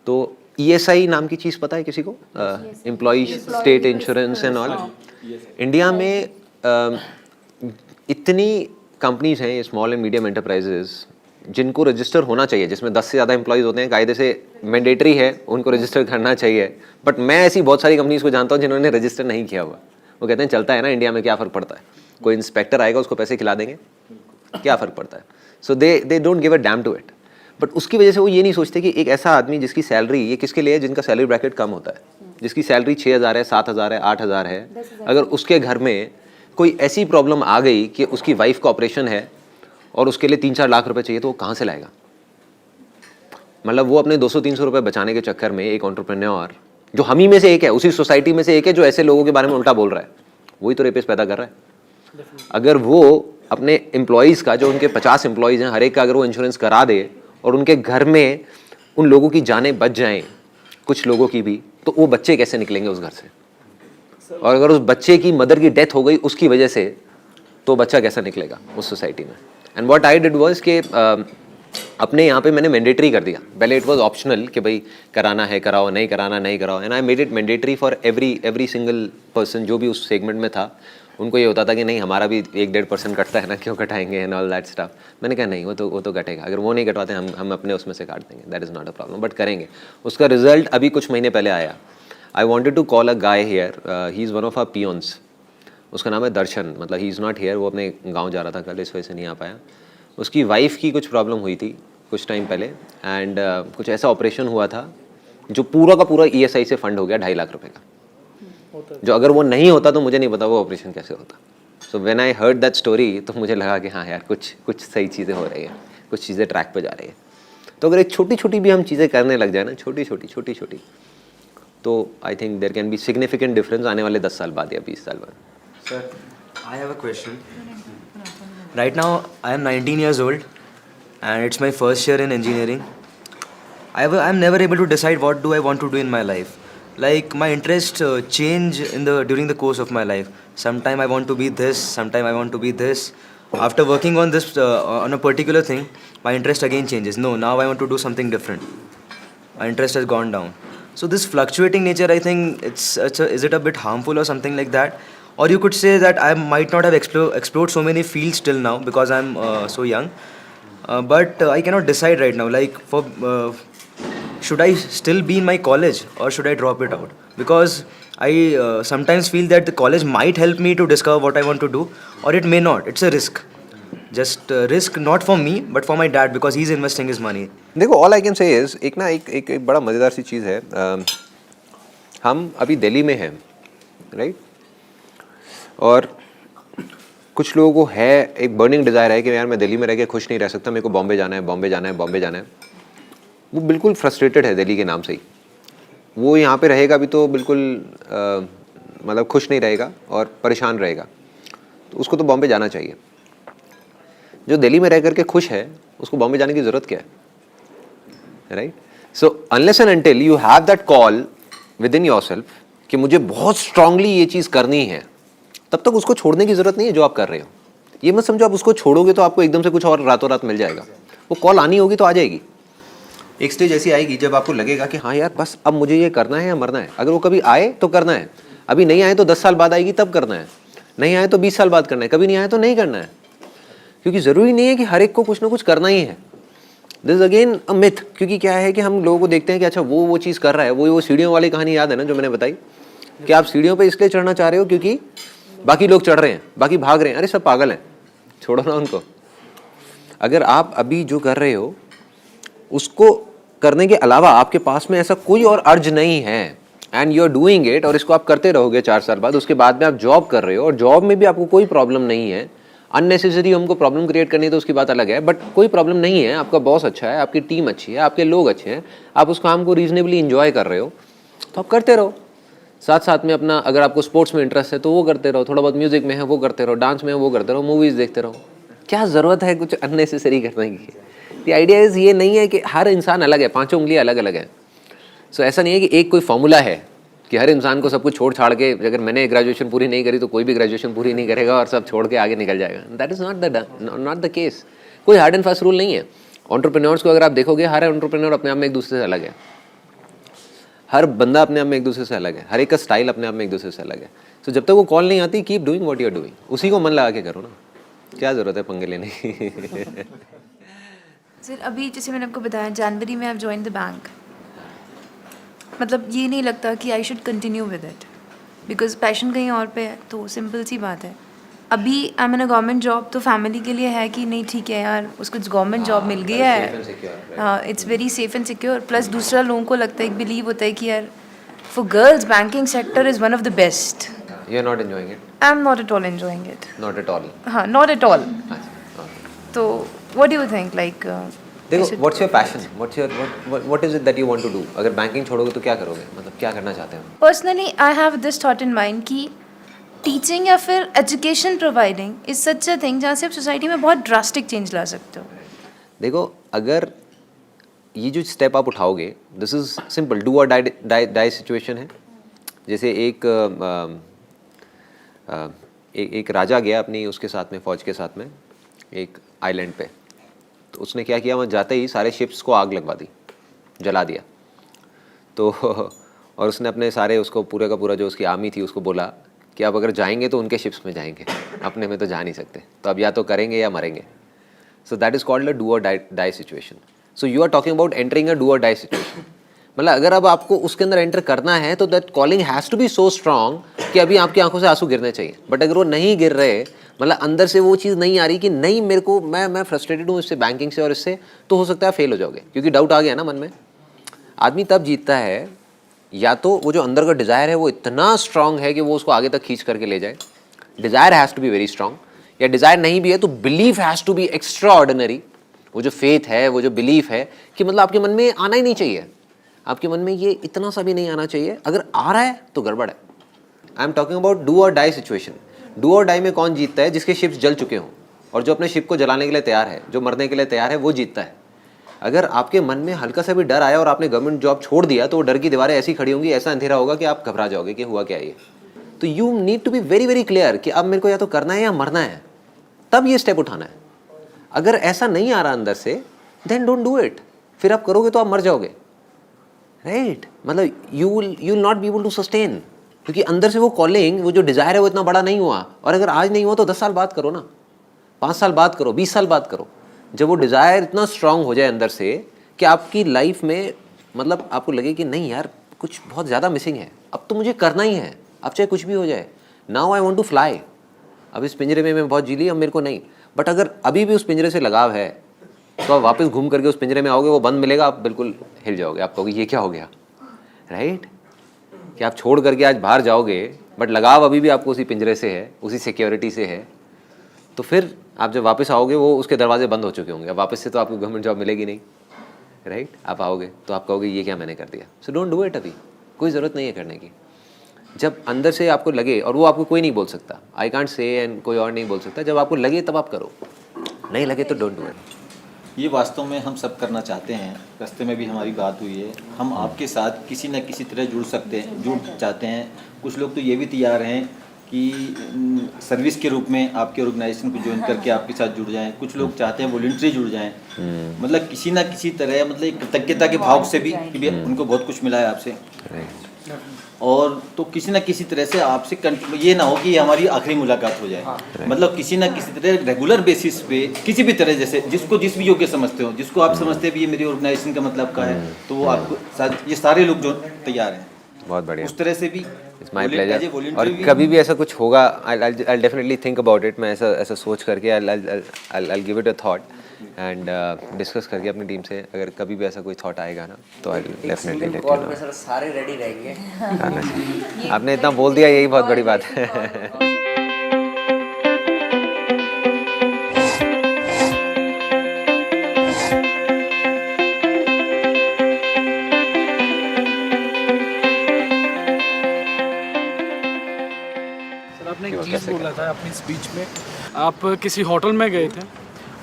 तो ESI नाम की चीज़ पता है किसी को? Employee state insurance and all. India में इतनी कंपनीज हैं, स्मॉल एंड मीडियम एंटरप्राइजेज, जिनको रजिस्टर होना चाहिए, जिसमें 10 से ज़्यादा एम्प्लॉयज़ होते हैं, कायदे से मैंडेटरी है, उनको रजिस्टर करना चाहिए. बट मैं ऐसी बहुत सारी कंपनीज को जानता हूँ जिन्होंने रजिस्टर नहीं किया हुआ. वो कहते हैं चलता है ना इंडिया में, क्या फ़र्क पड़ता है, कोई इंस्पेक्टर आएगा उसको पैसे खिला देंगे, क्या फ़र्क पड़ता है. So they don't give a damn to it. But उसकी वजह से वो ये नहीं सोचते कि एक ऐसा आदमी जिसकी सैलरी, ये किसके लिए है, जिनका सैलरी ब्रैकेट कम होता है, जिसकी सैलरी 6,000 है, 7,000 है, 8,000 है. अगर उसके घर में कोई ऐसी प्रॉब्लम आ गई कि उसकी वाइफ का ऑपरेशन है और उसके लिए 3-4 लाख रुपए चाहिए, तो वो कहाँ से लाएगा? मतलब वो अपने 200-300 रुपये बचाने के चक्कर में एक एंटरप्रेन्योर, जो हम ही में से एक है, उसी सोसाइटी में से एक है, जो ऐसे लोगों के बारे में उल्टा बोल रहा है, वही तो रेपिस्ट पैदा कर रहा है. अगर वो अपने एम्प्लॉयज़ का, जो उनके 50 एम्प्लॉयज़ हैं, हर एक का अगर वो इंश्योरेंस करा दे और उनके घर में उन लोगों की जानें बच जाएं, कुछ लोगों की भी, तो वो बच्चे कैसे निकलेंगे उस घर से? और अगर उस बच्चे की मदर की डेथ हो गई उसकी वजह से, तो बच्चा कैसा निकलेगा उस सोसाइटी में. And what I did was कि अपने यहाँ पे मैंने मैंडेटरी कर दिया. पहले इट वाज ऑप्शनल कि भाई कराना है कराओ, नहीं कराना नहीं कराओ. And I made it mandatory for every single person जो भी उस सेगमेंट में था. उनको ये होता था कि नहीं हमारा भी 1-1.5% कटता है ना, क्यों कटाएंगे एंड ऑल दैट स्टफ. मैंने कहा नहीं, वो तो कटेगा. अगर वो नहीं कटवाते हम अपने उसमें से काट देंगे. That is not a problem, but करेंगे. उसका रिजल्ट अभी कुछ महीने पहले आया. I wanted to call a guy here. He is one of our peons. उसका नाम है दर्शन. मतलब ही इज़ नॉट हेयर, वो अपने गाँव जा रहा था कल, इस वजह से नहीं आ पाया. उसकी वाइफ की कुछ प्रॉब्लम हुई थी कुछ टाइम पहले. एंड कुछ ऐसा ऑपरेशन हुआ था जो पूरा का पूरा ESI से फंड हो गया 2.5 लाख रुपए का. जो अगर वो नहीं होता तो मुझे नहीं पता वो ऑपरेशन कैसे होता. So when I heard that story तो मुझे लगा कि हाँ यार कुछ सही चीज़ें हो रही हैं, कुछ चीज़ें ट्रैक पे जा रही है. तो अगर एक छोटी छोटी भी हम चीज़ें करने लग जाए ना, छोटी छोटी, तो I think there can be significant difference आने वाले 10 साल बाद या 20 साल बाद. Sir, I have a question. Right now, I am 19 years old, and it's my first year in engineering. I'm never able to decide what do I want to do in my life. Like my interests change during the course of my life. Sometime I want to be this, sometime I want to be this. After working on this on a particular thing, my interest again changes. No, now I want to do something different. My interest has gone down. So this fluctuating nature, I think is it a bit harmful or something like that? Or you could say that I might not have explored so many fields till now because I'm so young. But I cannot decide right now. Like should I still be in my college or should I drop it out? Because I sometimes feel that the college might help me to discover what I want to do, or it may not. It's a risk. Just risk not for me but for my dad because he's investing his money. देखो all I can say is एक बड़ा मज़ेदार सी चीज़ है. हम अभी दिल्ली में हैं, right? और कुछ लोगों को है एक बर्निंग डिज़ायर है कि यार मैं दिल्ली में रह के खुश नहीं रह सकता, मेरे को बॉम्बे जाना है, बॉम्बे जाना है, बॉम्बे जाना है. वो बिल्कुल फ्रस्ट्रेटेड है दिल्ली के नाम से ही. वो यहाँ पे रहेगा भी तो बिल्कुल मतलब खुश नहीं रहेगा और परेशान रहेगा. तो उसको तो बॉम्बे जाना चाहिए. जो दिल्ली में रह करके खुश है उसको बॉम्बे जाने की ज़रूरत क्या है, right? So unless and until you have that call with in yourself कि मुझे बहुत स्ट्रांगली ये चीज़ करनी है, तब तक उसको छोड़ने की ज़रूरत नहीं है जो आप कर रहे हो. ये मत समझो आप उसको छोड़ोगे तो आपको एकदम से कुछ और रातों रात मिल जाएगा. वो कॉल आनी होगी तो आ जाएगी. एक स्टेज ऐसी आएगी जब आपको लगेगा कि हाँ यार बस अब मुझे ये करना है या मरना है. अगर वो कभी आए तो करना है, अभी नहीं आए तो 10 साल बाद आएगी तब करना है, नहीं आए तो 20 साल बाद करना है, कभी नहीं आए तो नहीं करना है. क्योंकि ज़रूरी नहीं है कि हर एक को कुछ ना कुछ करना ही है. This is again a myth. क्योंकि क्या है कि हम लोगों को देखते हैं कि अच्छा वो चीज़ कर रहा है. वो सीढ़ियों वाली कहानी याद है ना जो मैंने बताई कि आप सीढ़ियों पे इसलिए चढ़ना चाह रहे हो क्योंकि बाकी लोग चढ़ रहे हैं, बाकी भाग रहे हैं. अरे सब पागल हैं, छोड़ो ना उनको. अगर आप अभी जो कर रहे हो उसको करने के अलावा आपके पास में ऐसा कोई और अर्ज नहीं है and you are doing it, और इसको आप करते रहोगे 4 साल बाद, उसके बाद में आप जॉब कर रहे हो और जॉब में भी आपको कोई प्रॉब्लम नहीं है. अननेसेसरी हमको प्रॉब्लम क्रिएट करनी है तो उसकी बात अलग है, बट कोई प्रॉब्लम नहीं है. आपका बॉस अच्छा है, आपकी टीम अच्छी है, आपके लोग अच्छे हैं, आप उस काम को रीजनेबली इंजॉय कर रहे हो तो आप करते रहो. साथ साथ में अपना अगर आपको स्पोर्ट्स में इंटरेस्ट है तो वो करते रहो, थोड़ा बहुत म्यूजिक में है वो करते रहो, डांस में है वो करते रहो, मूवीज़ देखते रहो. क्या ज़रूरत है कुछ अननेसेसरी करने की? द आइडिया इज़ ये नहीं है कि हर इंसान अलग है, 5 उंगलियाँ अलग अलग हैं. सो ऐसा नहीं है कि एक कोई फॉर्मूला है कि हर इंसान को सब कुछ छोड़ छाड़ के, अगर मैंने ग्रेजुएशन पूरी नहीं करी तो कोई भी ग्रेजुएशन पूरी नहीं करेगा और सब छोड़ के आगे निकल जाएगा. That is not the case. कोई हार्ड एंड फास्ट रूल नहीं है. एंटरप्रेन्योर्स को अगर आप देखोगे, हर एंटरप्रेन्योर अपने आप में एक दूसरे से अलग है. हर बंदा अपने आप में एक दूसरे से अलग है. हर एक का स्टाइल अपने आप में एक दूसरे से अलग है. सो जब तक वो कॉल नहीं आती, keep doing what you are doing. उसी को मन लगा के करो ना. क्या ज़रूरत है पंगे लेने की? सर अभी जैसे मैंने आपको बताया जनवरी में आप ज्वाइन द बैंक, मतलब ये नहीं लगता कि I should continue with it because passion कहीं और पे है. तो सिंपल सी बात है. अभी I am in a government job तो फैमिली के लिए है कि नहीं ठीक है यार उसको गवर्नमेंट जॉब मिल गया है, हाँ it's very safe and secure. Plus दूसरा लोगों को लगता है, एक बिलीव होता है कि यार for girls banking sector is one of the best. You are not enjoying it? I am not at all enjoying it. Not at all? हाँ नॉट एट ऑल. तो what do you think like देखो what's your passion, what is it that you want to do? अगर banking छोड़ोगे तो क्या करोगे, मतलब क्या करना चाहते हो? Personally I have this thought in mind कि टीचिंग या फिर education providing is such a thing जहाँ से आप सोसाइटी में बहुत ड्रास्टिक चेंज ला सकते हो. देखो अगर ये जो स्टेप आप उठाओगे, this is simple, do or die situation है. जैसे एक एक राजा गया अपनी उसके साथ में, फ़ौज के साथ में एक आइलैंड पे। तो उसने क्या किया, वहाँ जाते ही सारे शिप्स को आग लगवा दी, जला दिया। तो और उसने अपने सारे उसको पूरे का पूरा जो उसकी आर्मी थी उसको बोला कि अब अगर जाएंगे तो उनके शिप्स में जाएंगे, अपने में तो जा नहीं सकते, तो अब या तो करेंगे या मरेंगे। So that is called a do or die situation. So you are talking about entering a do or die situation. मतलब अगर अब आपको उसके अंदर एंटर करना है तो that calling has to be so strong कि अभी आपकी आंखों से आंसू गिरने चाहिए। बट अगर वो नहीं गिर रहे, मतलब अंदर से वो चीज़ नहीं आ रही कि नहीं मेरे को, मैं फ्रस्ट्रेटेड हूँ इससे, बैंकिंग से और इससे, तो हो सकता है फेल हो जाओगे, क्योंकि डाउट आ गया ना मन में। आदमी तब जीतता है या तो वो जो अंदर का डिज़ायर है वो इतना स्ट्रांग है कि वो उसको आगे तक खींच करके ले जाए, desire has to be very strong, या डिज़ायर नहीं भी है तो belief has to be extraordinary. वो जो फेथ है, वो जो बिलीफ है कि मतलब आपके मन में आना ही नहीं चाहिए, आपके मन में ये इतना सा भी नहीं आना चाहिए, अगर आ रहा है तो गड़बड़ है। I am talking about do or die situation. Do or die में कौन जीतता है? जिसके शिप्स जल चुके हों, और जो अपने शिप को जलाने के लिए तैयार है, जो मरने के लिए तैयार है, वो जीतता है। अगर आपके मन में हल्का सा भी डर आया और आपने गवर्नमेंट जॉब छोड़ दिया तो वो डर की दीवारें ऐसी खड़ी होंगी, ऐसा अंधेरा होगा कि आप घबरा जाओगे कि हुआ क्या ये। तो you need to be very very clear कि अब मेरे को या तो करना है या मरना है, तब ये स्टेप उठाना है। अगर ऐसा नहीं आ रहा अंदर से, देन डोंट डू इट। फिर आप करोगे तो आप मर जाओगे, राइट? मतलब you will not be able to sustain, क्योंकि अंदर से वो कॉलिंग, वो जो डिज़ायर है वो इतना बड़ा नहीं हुआ। और अगर आज नहीं हुआ तो 10 साल बाद करो ना, 5 साल बाद करो, 20 साल बाद करो। जब वो डिज़ायर इतना स्ट्रांग हो जाए अंदर से कि आपकी लाइफ में मतलब आपको लगे कि नहीं यार कुछ बहुत ज़्यादा मिसिंग है, अब तो मुझे करना ही है, अब चाहे कुछ भी हो जाए। Now I want to fly. अब इस पिंजरे में मैं बहुत जी ली, अब मेरे को नहीं। बट अगर अभी भी उस पिंजरे से लगाव है तो आप वापस घूम करके उस पिंजरे में आओगे, वो बंद मिलेगा, आप बिल्कुल हिल जाओगे, आप कहोगे ये क्या हो गया, राइट? कि आप छोड़ करके आज बाहर जाओगे बट लगाव अभी भी आपको उसी पिंजरे से है, उसी सिक्योरिटी से है। तो फिर आप जब वापस आओगे वो उसके दरवाजे बंद हो चुके होंगे, अब वापस से तो आपको गवर्नमेंट जॉब मिलेगी नहीं, राइट? आप आओगे तो आप कहोगे ये क्या मैंने कर दिया। सो डोंट डू इट, अभी कोई ज़रूरत नहीं है करने की। जब अंदर से आपको लगे, और वो आपको कोई नहीं बोल सकता, आई कांट से एंड कोई और नहीं बोल सकता, जब आपको लगे तब आप करो, नहीं लगे तो डोंट डू इट। ये वास्तव में हम सब करना चाहते हैं। रास्ते में भी हमारी बात हुई है, हम आपके साथ किसी न किसी तरह जुड़ चाहते हैं। कुछ लोग तो ये भी तैयार हैं कि सर्विस के रूप में आपके ऑर्गेनाइजेशन को ज्वाइन करके आपके साथ जुड़ जाएं। कुछ लोग चाहते हैं वॉलंटरी जुड़ जाएं, मतलब किसी ना किसी तरह, मतलब एक कृतज्ञता के भाव से भी कि उनको बहुत कुछ मिला है आपसे, और तो किसी ना किसी तरह से आपसे ये ना हो कि हमारी आखिरी मुलाकात हो जाए। मतलब किसी ना किसी तरह रेगुलर बेसिस पे किसी भी तरह, जैसे जिसको जिस भी योग्य समझते हो, जिसको आप समझते हैं भी ये मेरी ऑर्गेनाइजेशन का मतलब का है, तो वो आपको साथ, ये सारे लोग जो तैयार हैं, बहुत बढ़िया, उस तरह से भी इट्स माय प्लेजर। और कभी भी ऐसा कुछ होगा, I definitely think about it. मैं ऐसा सोच करके I give it a thought and discuss करके अपनी टीम से, अगर कभी भी ऐसा कोई थॉट आएगा ना तो I definitely let you know. सारे रेडी रहेंगे। आपने इतना बोल दिया, यही बहुत बड़ी बात है। आपने एक चीज़ बोला था अपनी स्पीच में, आप किसी होटल में गए थे,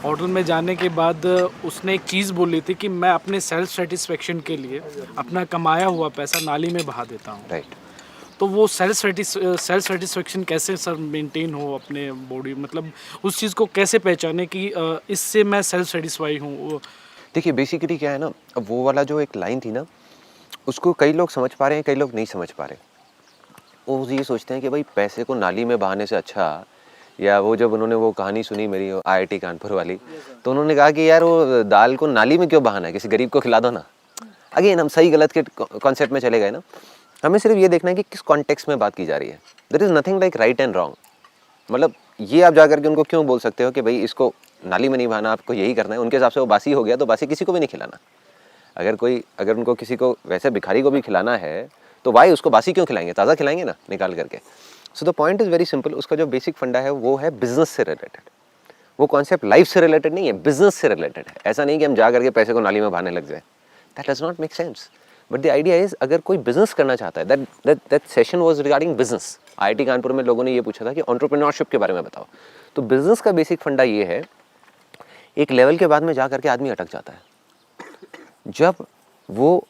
होटल में जाने के बाद उसने एक चीज़ बोली थी कि मैं अपने सेल्फ सेटिस्फेक्शन के लिए अपना कमाया हुआ पैसा नाली में बहा देता हूँ, राइट? तो वो सेल्फ सेटिस्फेक्शन कैसे सर मेंटेन हो अपने बॉडी, मतलब उस चीज़ को कैसे पहचाने कि इससे मैं सेल्फ सेटिस्फाई हूँ? देखिए बेसिकली क्या है ना, अब वो वाला जो एक लाइन थी ना, उसको कई लोग समझ पा रहे हैं, कई लोग नहीं समझ पा रहे। वो ये सोचते हैं कि भाई पैसे को नाली में बहाने से अच्छा, या वो जब उन्होंने वो कहानी सुनी मेरी IIT कानपुर वाली, तो उन्होंने कहा कि यार वो दाल को नाली में क्यों बहाना है, किसी गरीब को खिला दो ना। अगेन हम सही गलत के कॉन्सेप्ट में चले गए ना। हमें सिर्फ ये देखना है कि किस कॉन्टेक्स्ट में बात की जा रही है। There is nothing like right and wrong. मतलब ये आप जा करके उनको क्यों बोल सकते हो कि भाई इसको नाली में नहीं बहाना, आपको यही करना है। उनके हिसाब से वो बासी हो गया तो बासी किसी को भी नहीं खिलाना। अगर उनको किसी को वैसे भिखारी को भी खिलाना है तो भाई उसको बासी क्यों खिलाएंगे, ताज़ा खिलाएंगे ना निकाल करके। So the point is very simple. उसका जो बेसिक फंडा है वो है बिजनेस से रिलेटेड। वो कॉन्सेप्ट लाइफ से रिलेटेड नहीं है, बिजनेस से रिलेटेड है। ऐसा नहीं कि हम जा करके पैसे को नाली में बहाने लग जाए, that does not make sense. But the idea is, अगर कोई बिजनेस करना चाहता है, that session was regarding business. IIT Kanpur में लोगों ने ये पूछा था कि एंटरप्रेन्योरशिप के बारे में बताओ। तो बिजनेस का बेसिक फंडा ये है, एक लेवल के बाद में जा करके आदमी अटक जाता है जब वो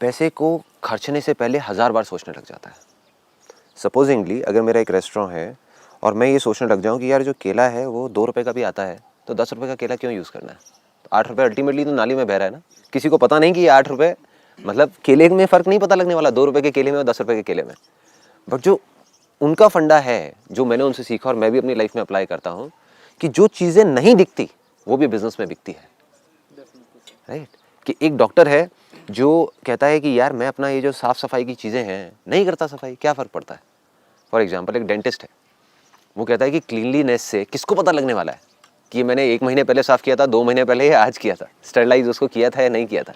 पैसे को खर्चने से पहले 1000 बार सोचने लग जाता है। सपोजिंगली अगर मेरा एक रेस्टोरेंट है और मैं ये सोचने लग जाऊँ कि यार जो केला है वो 2 रुपये का भी आता है, तो 10 रुपये का केला क्यों यूज़ करना है? तो 8 रुपये अल्टीमेटली तो नाली में बह रहा है ना। किसी को पता नहीं कि ये 8 रुपये मतलब केले में फ़र्क नहीं पता लगने वाला 2 रुपये के केले में और 10 रुपये के केले में। बट जो उनका फंडा है, जो मैंने उनसे सीखा और मैं भी अपनी लाइफ में अप्लाई करता हूँ, कि जो चीज़ें नहीं दिखती वो भी बिजनेस में बिकती है, राइट? कि एक डॉक्टर है जो कहता है कि यार मैं अपना ये जो साफ़ सफाई की चीज़ें हैं नहीं करता सफाई, क्या फ़र्क पड़ता है? फॉर एग्जांपल एक डेंटिस्ट है, वो कहता है कि क्लीनलीनेस से किसको पता लगने वाला है कि मैंने 1 महीने पहले साफ़ किया था, 2 महीने पहले या आज किया था, स्टरलाइज उसको किया था या नहीं किया था।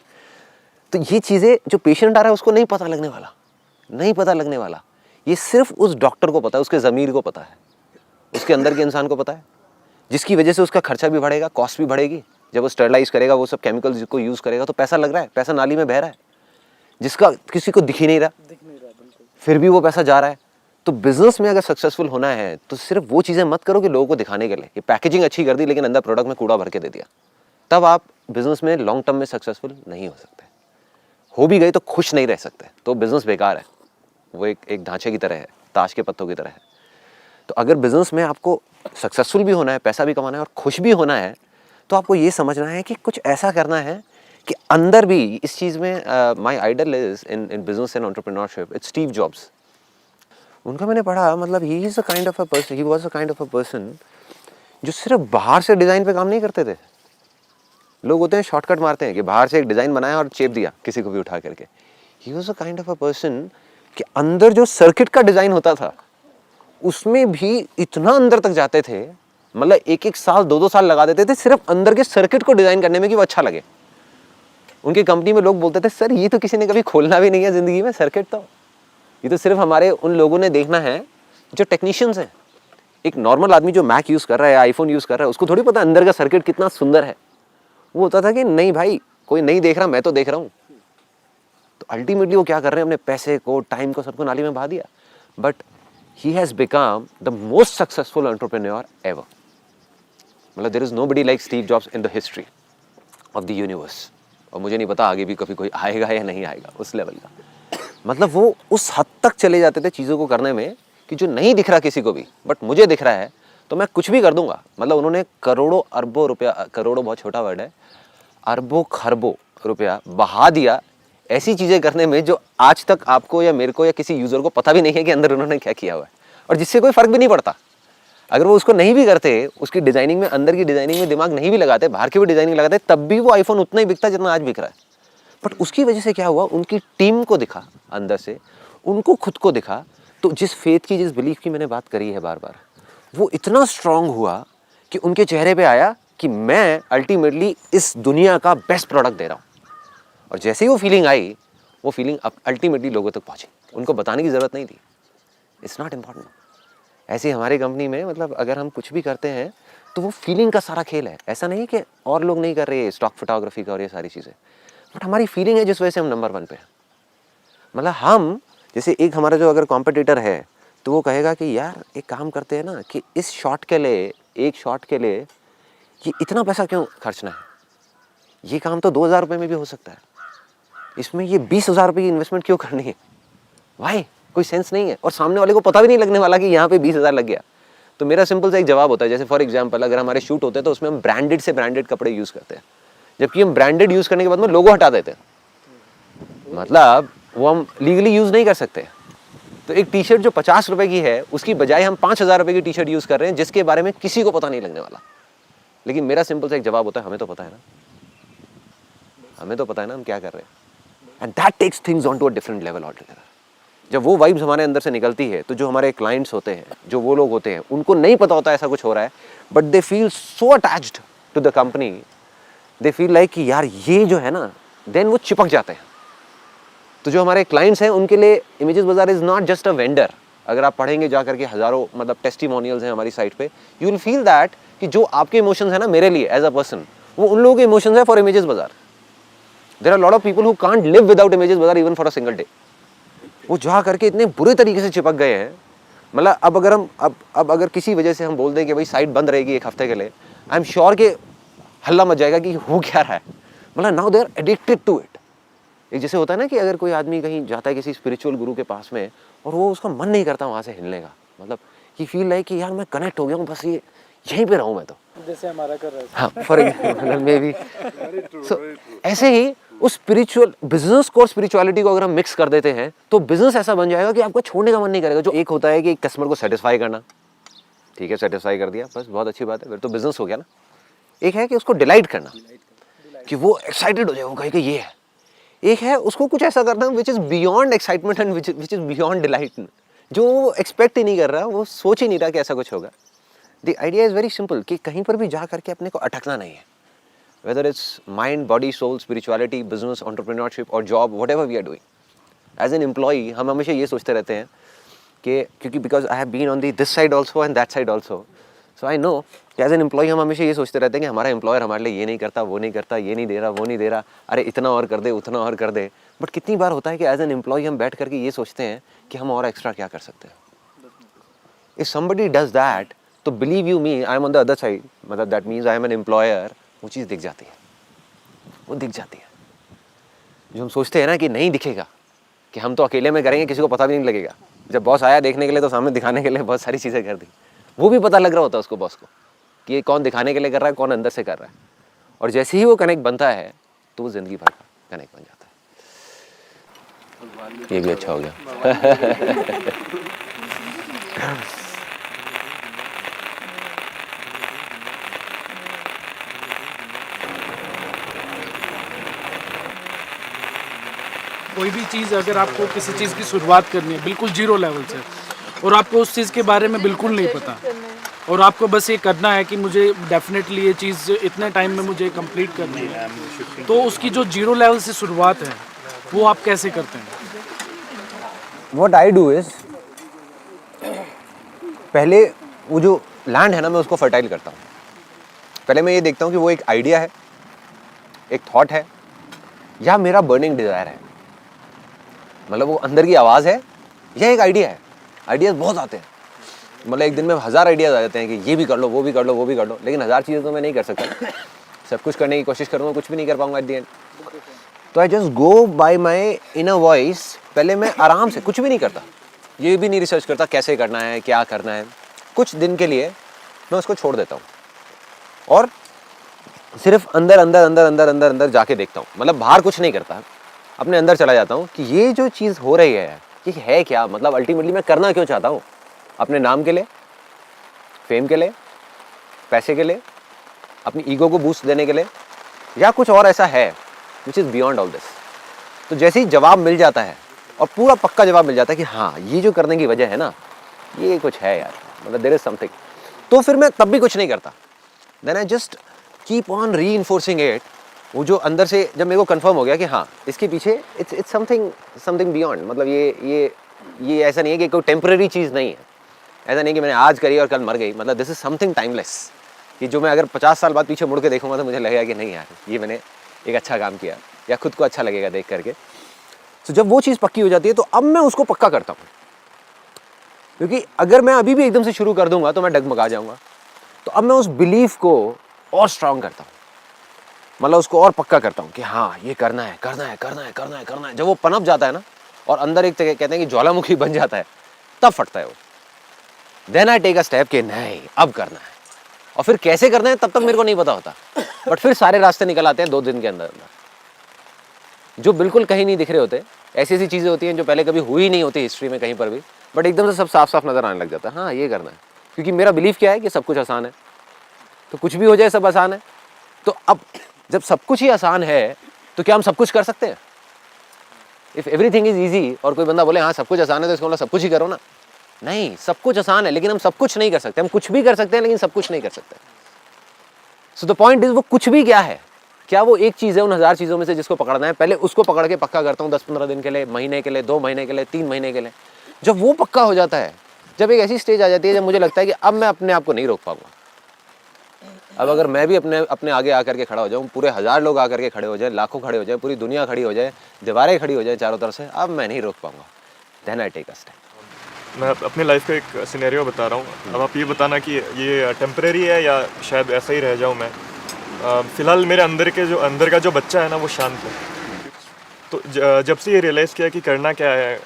तो ये चीज़ें जो पेशेंट आ रहा है उसको नहीं पता लगने वाला, नहीं पता लगने वाला। ये सिर्फ उस डॉक्टर को पता है, उसके ज़मीर को पता है, उसके अंदर के इंसान को पता है, जिसकी वजह से उसका खर्चा भी बढ़ेगा, कॉस्ट भी बढ़ेगी। जब वो स्टरलाइज करेगा, वो सब केमिकल्स को यूज़ करेगा तो पैसा लग रहा है, पैसा नाली में बह रहा है, जिसका किसी को दिख ही नहीं रहा, फिर भी वो पैसा जा रहा है। तो बिजनेस में अगर सक्सेसफुल होना है तो सिर्फ वो चीज़ें मत करो कि लोगों को दिखाने के लिए, ये पैकेजिंग अच्छी कर दी लेकिन अंदर प्रोडक्ट में कूड़ा भर के दे दिया, तब आप बिजनेस में लॉन्ग टर्म में सक्सेसफुल नहीं हो सकते। हो भी गए तो खुश नहीं रह सकते, तो बिजनेस बेकार है, वो एक ढांचे की तरह है, ताश के पत्तों की तरह है। तो अगर बिजनेस में आपको सक्सेसफुल भी होना है, पैसा भी कमाना है और खुश भी होना है, तो आपको ये समझना है कि कुछ ऐसा करना है कि अंदर भी इस चीज़ में my idol is in business and entrepreneurship, it's Steve Jobs. उनका मैंने पढ़ा, मतलब he is a kind of a person, he was a kind of a person जो सिर्फ बाहर से डिज़ाइन पे काम नहीं करते थे। लोग होते हैं शॉर्टकट मारते हैं कि बाहर से एक डिज़ाइन बनाया और चेप दिया किसी को भी उठा करके। ही was a kind of a person कि अंदर जो सर्किट का डिज़ाइन होता था उसमें भी इतना अंदर तक जाते थे, मतलब 1-1 साल 2-2 साल लगा देते थे सिर्फ अंदर के सर्किट को डिज़ाइन करने में कि वो अच्छा लगे। उनकी कंपनी में लोग बोलते थे सर ये तो किसी ने कभी खोलना भी नहीं है ज़िंदगी में सर्किट, तो ये तो सिर्फ हमारे उन लोगों ने देखना है जो टेक्नीशियंस हैं। एक नॉर्मल आदमी जो मैक यूज़ कर रहा है, आईफोन यूज़ कर रहा है, उसको थोड़ी पता अंदर का सर्किट कितना सुंदर है। वो होता था कि नहीं भाई कोई नहीं देख रहा, मैं तो देख रहा हूँ। तो अल्टीमेटली वो क्या कर रहे हैं, अपने पैसे को, टाइम को, सबको नाली में बहा दिया। But he has become the most successful entrepreneur ever. मतलब there is nobody like Steve Jobs in the history of the universe. और मुझे नहीं पता आगे भी कभी कोई आएगा या नहीं आएगा उस लेवल का। मतलब वो उस हद तक चले जाते थे चीज़ों को करने में कि जो नहीं दिख रहा किसी को भी, बट मुझे दिख रहा है तो मैं कुछ भी कर दूंगा। मतलब उन्होंने करोड़ों अरबों रुपया, करोड़ों बहुत छोटा वर्ड है, अरबों खरबों रुपया बहा दिया ऐसी चीज़ें करने में जो आज तक आपको या मेरे को या किसी यूज़र को पता भी नहीं है कि अंदर उन्होंने क्या किया हुआ है, और जिससे कोई फ़र्क भी नहीं पड़ता। अगर वो उसको नहीं भी करते, उसकी डिज़ाइनिंग में, अंदर की डिज़ाइनिंग में दिमाग नहीं भी लगाते, बाहर की भी डिज़ाइनिंग लगाते, तब भी वो आईफोन उतना ही बिकता जितना आज बिक रहा है। बट उसकी वजह से क्या हुआ, उनकी टीम को दिखा अंदर से, उनको खुद को दिखा, तो जिस फेथ की, जिस बिलीफ की मैंने बात करी है बार बार, वो इतना स्ट्रांग हुआ कि उनके चेहरे पे आया कि मैं अल्टीमेटली इस दुनिया का बेस्ट प्रोडक्ट दे रहा हूँ। और जैसे ही वो फीलिंग आई, वो फीलिंग अल्टीमेटली लोगों तक पहुँची, उनको बताने की ज़रूरत नहीं थी। It's not important. ऐसे ही हमारी कंपनी में, मतलब अगर हम कुछ भी करते हैं तो वो फीलिंग का सारा खेल है। ऐसा नहीं कि और लोग नहीं कर रहे हैं स्टॉक फोटोग्राफी का और ये सारी चीज़ें, बट हमारी फीलिंग है जिस वजह से हम नंबर 1 पे हैं। मतलब हम जैसे एक हमारा जो अगर कॉम्पिटिटर है तो वो कहेगा कि यार एक काम करते हैं ना कि इस शॉट के लिए, एक शॉट के लिए ये इतना पैसा क्यों खर्चना है, ये काम तो 2000 रुपये में भी हो सकता है, इसमें ये 20,000 रुपये की इन्वेस्टमेंट क्यों करनी है, भाई कोई सेंस नहीं है। और सामने वाले को पता भी नहीं लगने वाला कि यहाँ पे 20,000 लग गया। तो मेरा सिंपल सा एक जवाब होता है, जैसे फॉर एग्जांपल अगर हमारे शूट होते हैं तो उसमें हम ब्रांडेड से ब्रांडेड कपड़े यूज़ करते हैं, जबकि हम ब्रांडेड यूज़ करने के बाद में लोगो हटा देते हैं, मतलब वो हम लीगली यूज़ नहीं कर सकते। तो एक टी शर्ट जो 50 रुपये की है उसकी बजाय हम 5,000 रुपये की टी शर्ट यूज़ कर रहे हैं जिसके बारे में किसी को पता नहीं लगने वाला। लेकिन मेरा सिंपल सा एक जवाब होता है, हमें तो पता है ना, हमें तो पता है ना हम क्या कर रहे हैं। And that takes things on to a different level altogether. जब वो वाइब्स हमारे अंदर से निकलती है तो जो हमारे क्लाइंट्स होते हैं, जो वो लोग होते हैं, उनको नहीं पता होता ऐसा कुछ हो रहा है, but they feel so attached to the company, they feel like कि यार ये जो है ना, देन वो चिपक जाते हैं। तो जो हमारे क्लाइंट्स हैं उनके लिए इमेजेस बाजार is not just a vendor. अगर आप पढ़ेंगे जा करके हज़ारों मतलब टेस्टिमोनियल्स हैं हमारी साइट पे, यू विल फील दैट कि जो आपके इमोशंस है ना मेरे लिए एज अ पर्सन, वो उन लोगों के इमोशंस है for Images Bazaar. There are lot of people who can't live without Images Bazaar even for a single day. वो जा करके इतने बुरे तरीके से चिपक गए हैं। मतलब अब अगर हम अब अगर किसी वजह से हम बोल दें कि भाई साइट बंद रहेगी 1 हफ्ते के लिए, आई एम श्योर कि हल्ला मच जाएगा कि हो क्या रहा है। मतलब now they are addicted to it. एक जैसे होता है ना कि अगर कोई आदमी कहीं जाता है किसी स्पिरिचुअल गुरु के पास में और वो उसका मन नहीं करता वहाँ से हिलने का, मतलब कि फील लाइक कि यार मैं कनेक्ट हो गया हूँ, बस ये यहीं पे रहूँ मैं तो, जैसे हमारा कर रहा है। हाँ फॉर एग्जाम्पल मे बी। सो ऐसे ही उस स्पिरिचुअल बिजनेस को और स्पिरिचुअलिटी को अगर हम मिक्स कर देते हैं तो बिजनेस ऐसा बन जाएगा कि आपको छोड़ने का मन नहीं करेगा। जो एक होता है कि कस्टमर को सेटिस्फाई करना, ठीक है सेटिस्फाई कर दिया बस बहुत अच्छी बात है, फिर तो बिजनेस हो गया ना। एक है कि उसको डिलाइट करना कि वो एक्साइटेड हो जाए, वो कहे कि ये है। एक है उसको कुछ ऐसा करना which is beyond excitement and which is beyond delight, जो वो एक्सपेक्ट ही नहीं कर रहा, वो सोच ही नहीं रहा कि ऐसा कुछ होगा। The idea is very simple कि कहीं पर भी जा करके अपने को अटकना नहीं है, whether it's mind, body, soul, spirituality, business, entrepreneurship और job, whatever we are doing. As an employee हम हमेशा ये सोचते रहते हैं कि क्योंकि because I have been on the this side also and that side also, so I know कि एज एन एम्प्लॉई हम हमेशा ये सोचते रहते हैं कि हमारा एम्प्लॉयर हमारे लिए ये नहीं करता, वो नहीं करता, ये नहीं दे रहा, वो नहीं दे रहा, अरे इतना और कर दे, उतना और कर दे। बट कितनी बार होता है कि एज एन एम्प्लॉई हम बैठ करके ये सोचते हैं कि हम और एक्स्ट्रा क्या कर सकते हैं। इफ समबडी डज दैट तो believe you me I am on the other side, मतलब that means I am an employer, वो चीज़ दिख जाती है, वो दिख जाती है। जो हम सोचते हैं ना कि नहीं दिखेगा, कि हम तो अकेले में करेंगे, किसी को पता भी नहीं लगेगा, जब बॉस आया देखने के लिए तो सामने दिखाने के लिए बहुत सारी चीज़ें कर दी, वो भी पता लग रहा होता है उसको, बॉस को, कि ये कौन दिखाने के लिए कर रहा है, कौन अंदर से कर रहा है। और जैसे ही वो कनेक्ट बनता है तो वो ज़िंदगी भर का कनेक्ट बन जाता है। ये भी अच्छा हो गया। कोई भी चीज़ अगर आपको किसी चीज़ की शुरुआत करनी है बिल्कुल जीरो लेवल से, और आपको उस चीज़ के बारे में बिल्कुल नहीं पता, और आपको बस ये करना है कि मुझे डेफिनेटली ये चीज़ इतने टाइम में मुझे कंप्लीट करनी है, तो उसकी जो जीरो लेवल से शुरुआत है वो आप कैसे करते हैं? What I do is, पहले वो जो लैंड है ना मैं उसको फर्टाइल करता हूँ। पहले मैं ये देखता हूँ कि वो एक आइडिया है, एक थॉट है, या मेरा बर्निंग डिज़ायर है, मतलब वो अंदर की आवाज़ है या एक आइडिया है। आइडियाज़ बहुत आते हैं, मतलब एक दिन में 1000 आइडियाज़ आ जाते हैं कि ये भी कर लो, वो भी कर लो, वो भी कर लो, लेकिन 1000 चीज़ें तो मैं नहीं कर सकता। सब कुछ करने की कोशिश करूँगा, कुछ भी नहीं कर पाऊंगा एट द एंड। तो I just go by my inner voice. पहले मैं आराम से कुछ भी नहीं करता, ये भी नहीं रिसर्च करता कैसे करना है, क्या करना है। कुछ दिन के लिए मैं उसको छोड़ देता हूँ और सिर्फ अंदर अंदर अंदर अंदर अंदर अंदर जाके देखता हूँ, मतलब बाहर कुछ नहीं करता, अपने अंदर चला जाता हूँ कि ये जो चीज़ हो रही है ये है क्या, मतलब अल्टीमेटली मैं करना क्यों चाहता हूँ। अपने नाम के लिए, फेम के लिए, पैसे के लिए, अपनी ईगो को बूस्ट देने के लिए, या कुछ और ऐसा है which is beyond all this. तो जैसे ही जवाब मिल जाता है और पूरा पक्का जवाब मिल जाता है कि हाँ ये जो करने की वजह है ना ये कुछ है यार, मतलब देयर इज समथिंग, तो फिर मैं तब भी कुछ नहीं करता। Then I just keep on reinforcing it. वो जो अंदर से जब मेरे को कंफर्म हो गया कि हाँ इसके पीछे इट्स समथिंग बियॉन्ड, मतलब ये ऐसा नहीं है कि कोई टेम्पररी चीज़ नहीं है, ऐसा नहीं कि मैंने आज करी और कल मर गई, मतलब दिस इज समथिंग टाइमलेस, कि जो मैं अगर 50 साल बाद पीछे मुड़ के देखूंगा तो मुझे लगेगा कि नहीं यार ये मैंने एक अच्छा काम किया, या खुद को अच्छा लगेगा देख करके। तो जब वो चीज़ पक्की हो जाती है तो अब मैं उसको पक्का करता हूँ, क्योंकि अगर मैं अभी भी एकदम से शुरू कर दूंगा तो मैं डगमगा जाऊंगा। तो अब मैं उस बिलीफ को और स्ट्रांग करता हूँ, मतलब उसको और पक्का करता हूँ कि हाँ ये करना है करना है करना है करना है करना है। जब वो पनप जाता है ना और अंदर एक कहते हैं कि ज्वालामुखी बन जाता है, तब फटता है वो। Then I take a step कि नहीं अब करना है, और फिर कैसे करना है तब तक मेरे को नहीं पता होता, बट फिर सारे रास्ते निकल आते हैं 2 दिन के अंदर अंदर, जो बिल्कुल कहीं नहीं दिख रहे होते। ऐसी ऐसी चीज़ें होती हैं जो पहले कभी हुई नहीं होती हिस्ट्री में कहीं पर भी, बट एकदम से सब साफ साफ नजर आने लग जाता है। हाँ ये करना है, क्योंकि मेरा बिलीफ क्या है कि सब कुछ आसान है, तो कुछ भी हो जाए सब आसान है। तो अब जब सब कुछ ही आसान है तो क्या हम सब कुछ कर सकते हैं? इफ़ एवरीथिंग इज ईजी और कोई बंदा बोले हाँ सब कुछ आसान है तो इसको मतलब सब कुछ ही करो ना, नहीं, सब कुछ आसान है लेकिन हम सब कुछ नहीं कर सकते। हम कुछ भी कर सकते हैं लेकिन सब कुछ नहीं कर सकते। सो द पॉइंट इज वो कुछ भी क्या है, क्या वो एक चीज़ है उन 1000 चीज़ों में से जिसको पकड़ना है? पहले उसको पकड़ के पक्का करता हूँ 10-15 दिन के लिए, महीने के लिए, 2 महीने के लिए, 3 महीने के लिए। जब वो पक्का हो जाता है, जब एक ऐसी स्टेज आ जाती है जब मुझे लगता है कि अब मैं अपने आप को नहीं रोक पाऊंगा, अब अगर मैं भी अपने आगे आकर के खड़ा हो जाऊँ, पूरे 1000 लोग आकर के खड़े हो जाए, लाखों खड़े हो जाए, पूरी दुनिया खड़ी हो जाए, दीवारें खड़ी हो जाए चारों तरफ से, अब मैं नहीं रोक पाऊंगा। Then I take a step. मैं अपने लाइफ का एक सिनेरियो बता रहा हूँ, अब आप ये बताना कि ये टेम्परेरी है या शायद ऐसा ही रह जाऊँ मैं। फ़िलहाल मेरे अंदर का जो बच्चा है ना वो शांत है। तो जब से ये रियलाइज़ किया कि करना क्या है,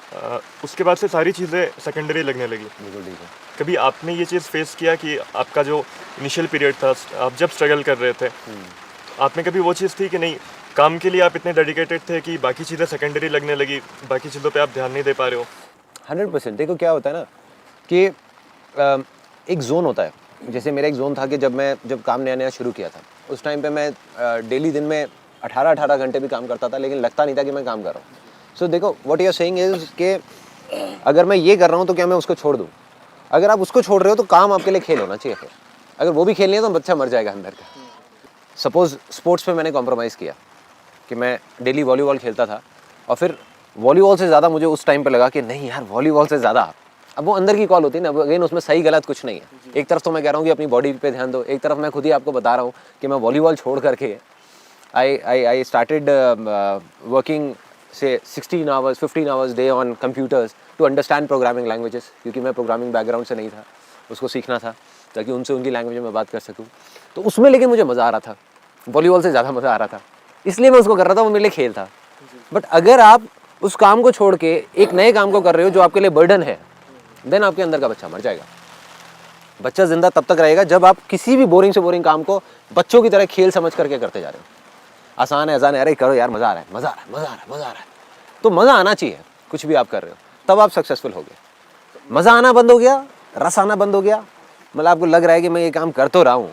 उसके बाद से सारी चीज़ें सेकेंडरी लगने लगी। बिल्कुल ठीक है। कभी आपने ये चीज़ फेस किया कि आपका जो इनिशियल पीरियड था, आप जब स्ट्रगल कर रहे थे, आप में कभी वो चीज़ थी कि नहीं, काम के लिए आप इतने डेडिकेटेड थे कि बाकी चीज़ें सेकेंडरी लगने लगी, बाकी चीज़ों पे आप ध्यान नहीं दे पा रहे हो? 100%। देखो क्या होता है ना कि एक जोन होता है। जैसे मेरा एक जोन था कि जब काम नया नया शुरू किया था, उस टाइम पे मैं डेली दिन में 18 घंटे भी काम करता था, लेकिन लगता नहीं था कि मैं काम कर रहा हूँ। सो देखो, what you are saying is कि अगर मैं ये कर रहा हूँ तो क्या मैं उसको छोड़ दूँ? अगर आप उसको छोड़ रहे हो तो काम आपके लिए खेल होना चाहिए। फिर अगर वो भी खेल नहीं है तो बच्चा मर जाएगा अंदर का। सपोज स्पोर्ट्स पे मैंने कॉम्प्रोमाइज़ किया कि मैं डेली वॉलीबॉल खेलता था, और फिर वॉलीबॉल से ज़्यादा मुझे उस टाइम पे लगा कि नहीं यार, वॉलीबॉल से ज़्यादा, अब वो अंदर की कॉल होती है ना, अगेन उसमें सही गलत कुछ नहीं है। एक तरफ तो मैं कह रहा हूँ कि अपनी बॉडी पे ध्यान दो, एक तरफ मैं खुद ही आपको बता रहा हूँ कि मैं वॉलीबॉल छोड़ करके आई स्टार्टेड वर्किंग से 16 hours 15 hours day on computers to understand programming languages, क्योंकि मैं प्रोग्रामिंग बैकग्राउंड से नहीं था, उसको सीखना था ताकि उनसे उनकी लैंग्वेज में बात कर सकूँ। तो उसमें लेकिन मुझे मज़ा आ रहा था, वॉलीबॉल से ज़्यादा मज़ा आ रहा था, इसलिए मैं उसको कर रहा था, वो मेरे लिए खेल था। बट अगर आप उस काम को छोड़ के एक नए काम को कर रहे हो जो आपके लिए बर्डन है, देन आपके अंदर का बच्चा मर जाएगा। बच्चा जिंदा तब तक रहेगा जब आप किसी भी बोरिंग से बोरिंग काम को बच्चों की तरह खेल समझ करके करते जा रहे हो। आसान है, आसान है, अरे करो यार, मज़ा आ रहा है, मज़ा आ रहा है, मज़ा आ रहा है, मज़ा आ रहा है। तो मज़ा आना चाहिए कुछ भी आप कर रहे हो, तब आप सक्सेसफुल हो गए। मज़ा आना बंद हो गया, रस आना बंद हो गया, मतलब आपको लग रहा है कि मैं ये काम कर तो रहा हूँ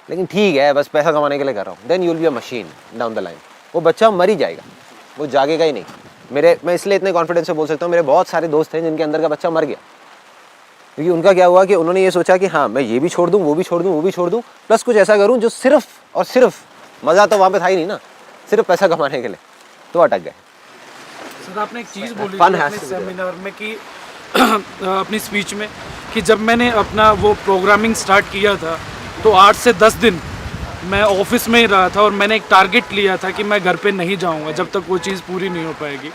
लेकिन ठीक है, बस पैसा कमाने के लिए कर रहा हूँ, then you will be a machine down the line. वो बच्चा मर ही जाएगा, वो जागेगा ही नहीं। मैं इसलिए इतने कॉन्फिडेंस से बोल सकता हूँ, मेरे बहुत सारे दोस्त हैं जिनके अंदर का बच्चा मर गया, क्योंकि उनका क्या हुआ कि उन्होंने ये सोचा कि हाँ, मैं ये भी छोड़ दूँ, वो भी छोड़ दूँ, वो भी छोड़ दूँ, प्लस कुछ ऐसा करूँ जो सिर्फ और सिर्फ, मज़ा तो वहाँ पे था ही नहीं ना, सिर्फ पैसा कमाने के लिए, तो अटक गए। सर, आपने एक चीज़ बोली थी अपने सेमिनार में कि अपनी स्पीच में कि जब मैंने अपना वो प्रोग्रामिंग स्टार्ट किया था तो 8 से 10 दिन मैं ऑफिस में ही रहा था, और मैंने एक टारगेट लिया था कि मैं घर पे नहीं जाऊंगा जब तक वो चीज़ पूरी नहीं हो पाएगी।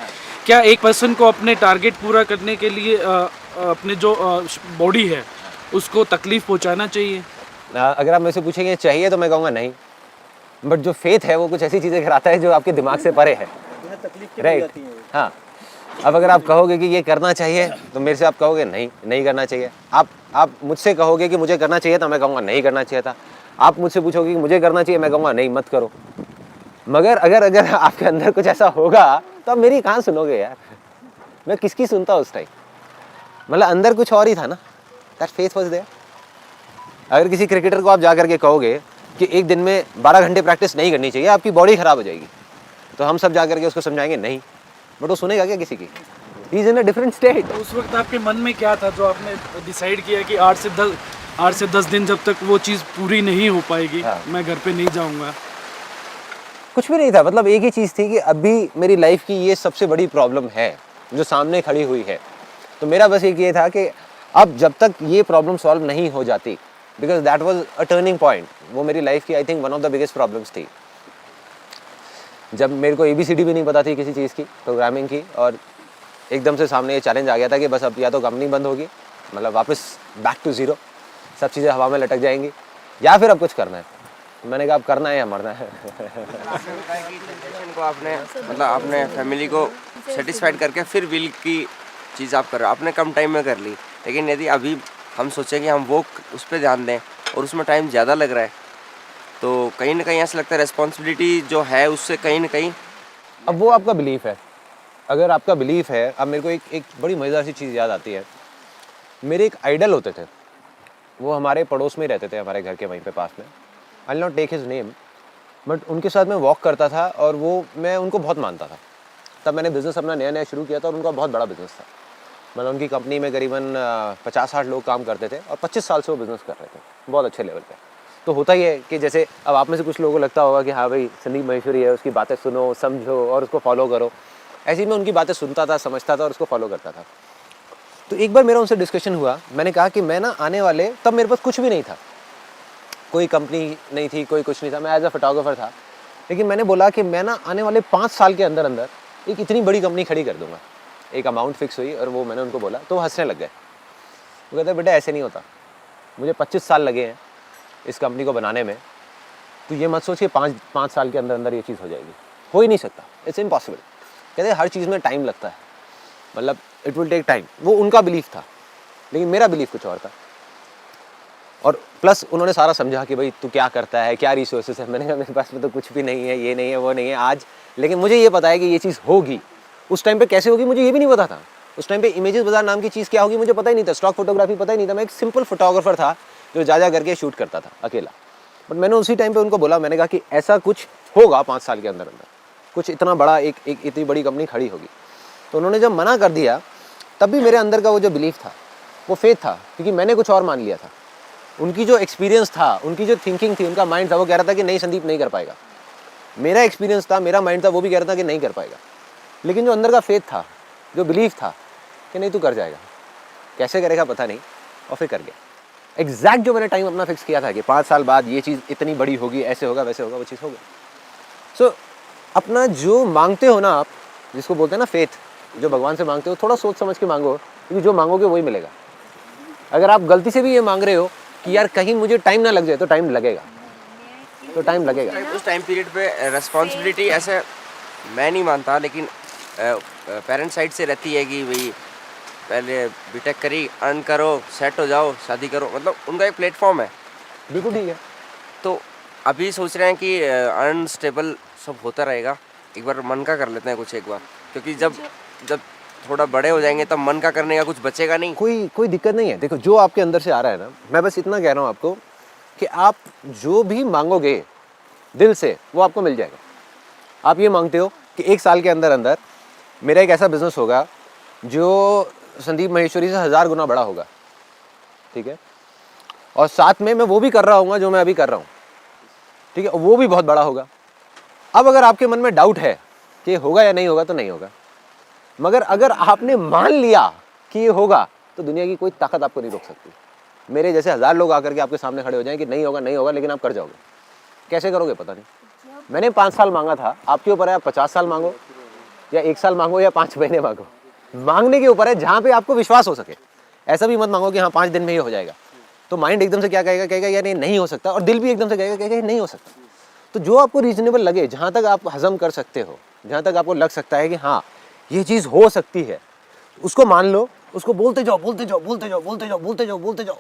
क्या एक पर्सन को अपने टारगेट पूरा करने के लिए अपने जो बॉडी है उसको तकलीफ़ पहुंचाना चाहिए? अगर आप मेरे से पूछेंगे चाहिए तो मैं कहूँगा नहीं, बट जो फेथ है वो कुछ ऐसी चीज़ें कराता है जो आपके दिमाग से परे है, राइट? हाँ, अब अगर आप कहोगे कि ये करना चाहिए तो मेरे से आप कहोगे नहीं, नहीं करना चाहिए। आप मुझसे कहोगे कि मुझे करना चाहिए तो मैं कहूँगा नहीं करना चाहिए था। आप मुझसे पूछोगे कि मुझे करना चाहिए, मैं कहूँगा नहीं, मत करो। मगर अगर आपके अंदर कुछ ऐसा होगा तो आप मेरी कहाँ सुनोगे यार, मैं किसकी सुनता उस टाइम? मतलब अंदर कुछ और ही था ना, दैट फेथ वाज देयर। अगर किसी क्रिकेटर को आप जा करके कहोगे कि एक दिन में 12 घंटे प्रैक्टिस नहीं करनी चाहिए, आपकी बॉडी खराब हो जाएगी, तो हम सब जा करके उसको समझाएंगे नहीं, बट वो सुनेगा क्या किसी की? He is in a different state. तो उस वक्त आपके मन में क्या था जो आपने डिसाइड किया कि 8 से 10 दिन जब तक वो चीज़ पूरी नहीं हो पाएगी, हाँ, मैं घर पे नहीं जाऊंगा? कुछ भी नहीं था, मतलब एक ही चीज़ थी कि अभी मेरी लाइफ की ये सबसे बड़ी प्रॉब्लम है जो सामने खड़ी हुई है। तो मेरा बस एक ये था कि अब जब तक ये प्रॉब्लम सॉल्व नहीं हो जाती, because that was a turning point, वो मेरी लाइफ की I think one of the biggest problems थी। जब मेरे को ABCD भी नहीं पता थी किसी चीज़ की, प्रोग्रामिंग की, और एकदम से सामने ये चैलेंज आ गया था कि बस अब या तो कंपनी बंद होगी, मतलब वापस बैक टू ज़ीरो, सब चीज़ें हवा में लटक जाएंगी, या फिर अब कुछ करना है। मैंने कहा अब करना है या मरना है। को आपने मतलब अपने फैमिली को सेटिस्फाइड करके फिर विल की चीज़ आप कर रहे हो, आपने कम टाइम में कर ली, लेकिन यदि अभी हम सोचें कि हम वो उस पर ध्यान दें और उसमें टाइम ज़्यादा लग रहा है, तो कहीं ना कहीं ऐसा लगता है रिस्पॉन्सिबिलिटी जो है उससे कहीं ना कहीं। अब वो आपका बिलीफ है, अगर आपका बिलीफ है। अब मेरे को एक बड़ी मज़ेदार सी चीज़ याद आती है। मेरे एक आइडल होते थे, वो हमारे पड़ोस में ही रहते थे, हमारे घर के वहीं पे पास में। I will not take his name, but उनके साथ मैं वॉक करता था और मैं उनको बहुत मानता था। तब मैंने बिज़नेस अपना नया नया शुरू किया था और उनका बहुत बड़ा बिज़नेस था। मतलब उनकी कंपनी में करीबन 50-60 लोग काम करते थे और 25 साल से वो बिज़नेस कर रहे थे, बहुत अच्छे लेवल पे। तो होता ही है कि जैसे अब आप में से कुछ लोगों को लगता होगा कि हाँ भाई संदीप महेश्वरी है, उसकी बातें सुनो, समझो और उसको फॉलो करो। ऐसे ही मैं उनकी बातें सुनता था, समझता था और उसको फॉलो करता था। तो एक बार मेरा उनसे डिस्कशन हुआ, मैंने कहा कि मैं ना आने वाले, तब मेरे पास कुछ भी नहीं था, कोई कंपनी नहीं थी, कोई कुछ नहीं था, मैं एज अ फोटोग्राफर था। लेकिन मैंने बोला कि मैं ना आने वाले 5 साल के अंदर अंदर एक इतनी बड़ी कंपनी खड़ी कर दूंगा। एक अमाउंट फिक्स हुई और वो मैंने उनको बोला, तो वो हंसने लग गए। वो कहते बेटा ऐसे नहीं होता, मुझे 25 साल लगे हैं इस कंपनी को बनाने में, तो ये मत सोच कि 5 साल के अंदर अंदर ये चीज़ हो जाएगी, हो ही नहीं सकता, इट्स इम्पॉसिबल। कहते हर चीज़ में टाइम लगता है, मतलब इट विल टेक टाइम। वो उनका बिलीफ था, लेकिन मेरा बिलीफ कुछ और था। और प्लस उन्होंने सारा समझा कि भाई तू क्या करता है, क्या रिसोर्सेस है। मैंने कहा मेरे पास में तो कुछ भी नहीं है, ये नहीं है, वो नहीं है आज, लेकिन मुझे ये पता है कि ये चीज़ होगी। उस टाइम पे कैसे होगी मुझे ये भी नहीं पता था। उस टाइम पे इमेजेस बाजार नाम की चीज़ क्या होगी मुझे पता ही नहीं था, स्टॉक फोटोग्राफी पता ही नहीं था। मैं एक सिंपल फोटोग्राफर था जो जा करके शूट करता था अकेला। बट मैंने उसी टाइम पे उनको बोला, मैंने कहा कि ऐसा कुछ होगा 5 साल के अंदर अंदर, कुछ इतना बड़ा एक इतनी बड़ी कंपनी खड़ी होगी। तो उन्होंने जब मना कर दिया तब भी मेरे अंदर का वो जो बिलीफ था, वो फेथ था, क्योंकि मैंने कुछ और मान लिया था। उनकी जो एक्सपीरियंस था, उनकी जो थिंकिंग थी, उनका माइंड था, वो कह रहा था कि नहीं संदीप नहीं कर पाएगा। मेरा एक्सपीरियंस था, मेरा माइंड था, वो भी कह रहा था कि नहीं कर पाएगा। लेकिन जो अंदर का फेथ था, जो बिलीफ था कि नहीं तू कर जाएगा, कैसे करेगा पता नहीं, और फिर कर गया। एग्जैक्ट जो मैंने टाइम अपना फिक्स किया था कि 5 साल बाद ये चीज़ इतनी बड़ी होगी, ऐसे होगा वैसे होगा, वो चीज़ हो गया। सो अपना जो मांगते हो ना आप, जिसको बोलते हैं ना फेथ, जो भगवान से मांगते हो, थोड़ा सोच समझ के मांगो, क्योंकि जो मांगोगे वही मिलेगा। अगर आप गलती से भी ये मांग रहे हो कि यार कहीं मुझे टाइम ना लग जाए, तो टाइम लगेगा, तो टाइम लगेगा। उस टाइम पीरियड पे रिस्पॉन्सिबिलिटी ऐसे मैं नहीं मानता, लेकिन पेरेंट्स साइड से रहती है कि भाई पहले बीटेक करी, अर्न करो, सेट हो जाओ, शादी करो, मतलब उनका एक प्लेटफॉर्म है। बिल्कुल ठीक है। तो अभी सोच रहे हैं कि अर्न स्टेबल सब होता रहेगा, एक बार मन का कर लेते हैं कुछ एक बार, क्योंकि जब थोड़ा बड़े हो जाएंगे तब मन का करने का कुछ बचेगा नहीं। कोई दिक्कत नहीं है। देखो जो आपके अंदर से आ रहा है ना, मैं बस इतना कह रहा हूँ आपको कि आप जो भी मांगोगे दिल से वो आपको मिल जाएगा। आप ये मांगते हो कि 1 साल के अंदर अंदर मेरा एक ऐसा बिजनेस होगा जो संदीप महेश्वरी से 1000 गुना बड़ा होगा, ठीक है, और साथ में मैं वो भी कर रहा हूँ जो मैं अभी कर रहा हूँ, ठीक है, वो भी बहुत बड़ा होगा। अब अगर आपके मन में डाउट है कि होगा या नहीं होगा, तो नहीं होगा। मगर अगर आपने मान लिया कि ये होगा, तो दुनिया की कोई ताकत आपको नहीं रोक सकती। मेरे जैसे 1000 लोग आकर के आपके सामने खड़े हो जाएं कि नहीं होगा नहीं होगा, लेकिन आप कर जाओगे। कैसे करोगे पता नहीं। मैंने 5 साल मांगा था, आपके ऊपर है, आप 50 साल मांगो या 1 साल मांगो या 5 महीने मांगो, मांगने के ऊपर है, जहाँ पे आपको विश्वास हो सके। ऐसा भी मत मांगो कि हाँ 5 दिन में ही हो जाएगा, तो माइंड एकदम से क्या कहेगा यार ये नहीं हो सकता, और दिल भी एकदम से कहेगा नहीं हो सकता। तो जो आपको रीजनेबल लगे, जहाँ तक आप हजम कर सकते हो, जहाँ तक आपको लग सकता है कि हाँ ये चीज़ हो सकती है, उसको मान लो, उसको बोलते जाओ बोलते जाओ बोलते जाओ बोलते जाओ बोलते जाओ बोलते जाओ।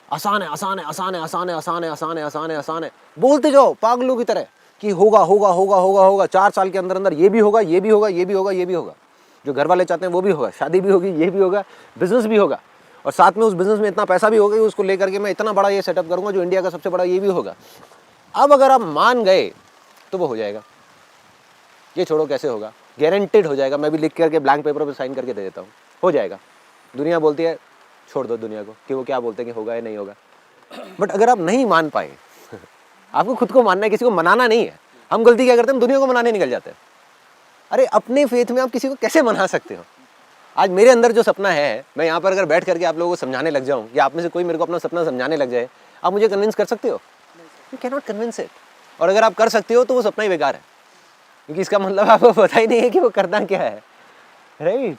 आसान है आसान है आसान है आसान है आसान है आसान है आसान है आसान है, बोलते जाओ पागलों की तरह कि होगा होगा होगा होगा होगा। 4 साल के अंदर अंदर ये भी होगा, ये भी होगा, ये भी होगा, ये भी होगा। जो घर वाले चाहते हैं वो भी होगा, शादी भी होगी, ये भी होगा, बिजनेस भी होगा, और साथ में उस बिजनेस में इतना पैसा भी होगा कि उसको लेकर के मैं इतना बड़ा ये सेटअप करूँगा जो इंडिया का सबसे बड़ा, ये भी होगा। अब अगर आप मान गए तो वो हो जाएगा। ये छोड़ो कैसे होगा, गारंटेड हो जाएगा। मैं भी लिख करके ब्लैंक पेपर पर साइन करके दे देता हूँ, हो जाएगा। दुनिया बोलती है छोड़ दो दुनिया को कि वो क्या बोलते हैं कि होगा या नहीं होगा। बट अगर आप नहीं मान पाए, आपको खुद को मानना है, किसी को मनाना नहीं है। हम गलती क्या करते हैं, हम दुनिया को मनाने निकल जाते हैं। अरे अपने फेथ में आप किसी को कैसे मना सकते हो। आज मेरे अंदर जो सपना है, मैं यहाँ पर अगर बैठ करके आप लोगों को समझाने लग जाऊँ, या आप में से कोई मेरे को अपना सपना समझाने लग जाए, आप मुझे कन्विंस कर सकते हो? You can not convince it. और अगर आप कर सकते हो तो वो सपना ही बेकार है, क्योंकि इसका मतलब आपको पता ही नहीं है कि वो करना क्या है, राइट।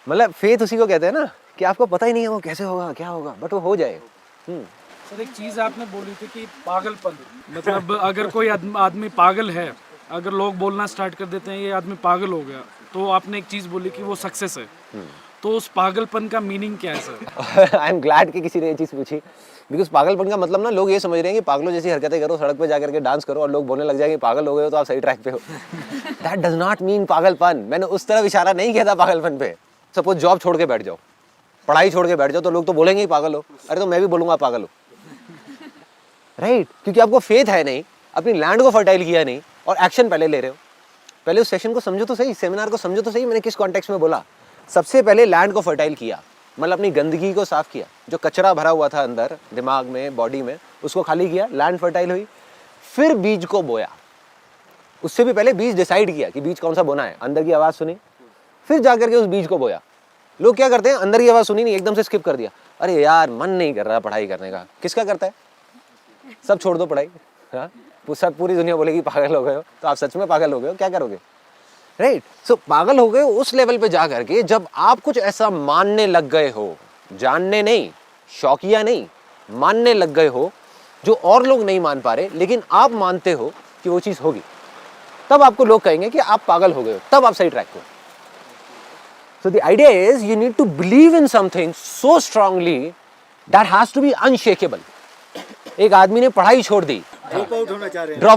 मतलब फेथ उसी को कहते हैं ना कि आपको पता ही नहीं है वो कैसे होगा, क्या होगा, बट वो हो जाए। सर एक चीज़ आपने बोली थी कि पागलपन, मतलब अगर कोई आदमी पागल है, अगर लोग बोलना स्टार्ट कर देते हैं ये आदमी पागल हो गया, तो आपने एक चीज़ बोली कि वो सक्सेस है। तो उस पागलपन का मीनिंग क्या है सर? आई एम ग्लैड कि किसी ने ये चीज़ पूछी, बिकॉज पागलपन का मतलब ना लोग ये समझ रहे हैं कि पागलों जैसी हरकतें करो, सड़क पे जाकर के डांस करो और लोग बोलने लग जाएंगे पागल हो गए हो तो आप सही ट्रैक पे हो। दैट डज नॉट मीन पागलपन। मैंने उस तरफ इशारा नहीं किया था पागलपन पे। सपोज जॉब छोड़ के बैठ जाओ, पढ़ाई छोड़ के बैठ जाओ, तो लोग तो बोलेंगे ही पागल हो। अरे तो मैं भी बोलूँगा पागल हो, राइट, क्योंकि आपको फेथ है नहीं, अपनी लैंड को फर्टाइल किया नहीं, और एक्शन पहले ले रहे हो। पहले उस सेशन को समझो तो सही, सेमिनार को समझो तो सही, मैंने किस कॉन्टेक्स्ट में बोला। सबसे पहले लैंड को फर्टाइल किया, मतलब अपनी गंदगी को साफ किया, जो कचरा भरा हुआ था अंदर दिमाग में, बॉडी में, उसको खाली किया, लैंड फर्टाइल हुई। फिर बीज को बोया। उससे भी पहले बीज डिसाइड किया कि बीज कौन सा बोना है, अंदर की आवाज़ सुनी, फिर जाकर के उस बीज को बोया। लोग क्या करते हैं, अंदर की आवाज़ सुनी नहीं, एकदम से स्किप कर दिया। अरे यार मन नहीं कर रहा पढ़ाई करने का। किसका करता है? सब छोड़ दो पढ़ाई। हाँ, सब पूरी दुनिया बोलेगी पागल हो गए हो, तो आप सच में पागल हो गए हो, क्या करोगे, राइट। सो पागल हो गए उस लेवल पे जा करके जब आप कुछ ऐसा मानने लग गए हो, जानने नहीं, शौकिया नहीं, मानने लग गए हो जो और लोग नहीं मान पा रहे, लेकिन आप मानते हो कि वो चीज़ होगी। तब आपको लोग कहेंगे कि आप पागल हो गए हो, तब आप सही ट्रैक पे हो। So the idea is you need to believe in something so strongly that has to be unshakable. एक आदमी ने पढ़ाई छोड़ दी, ड्रॉप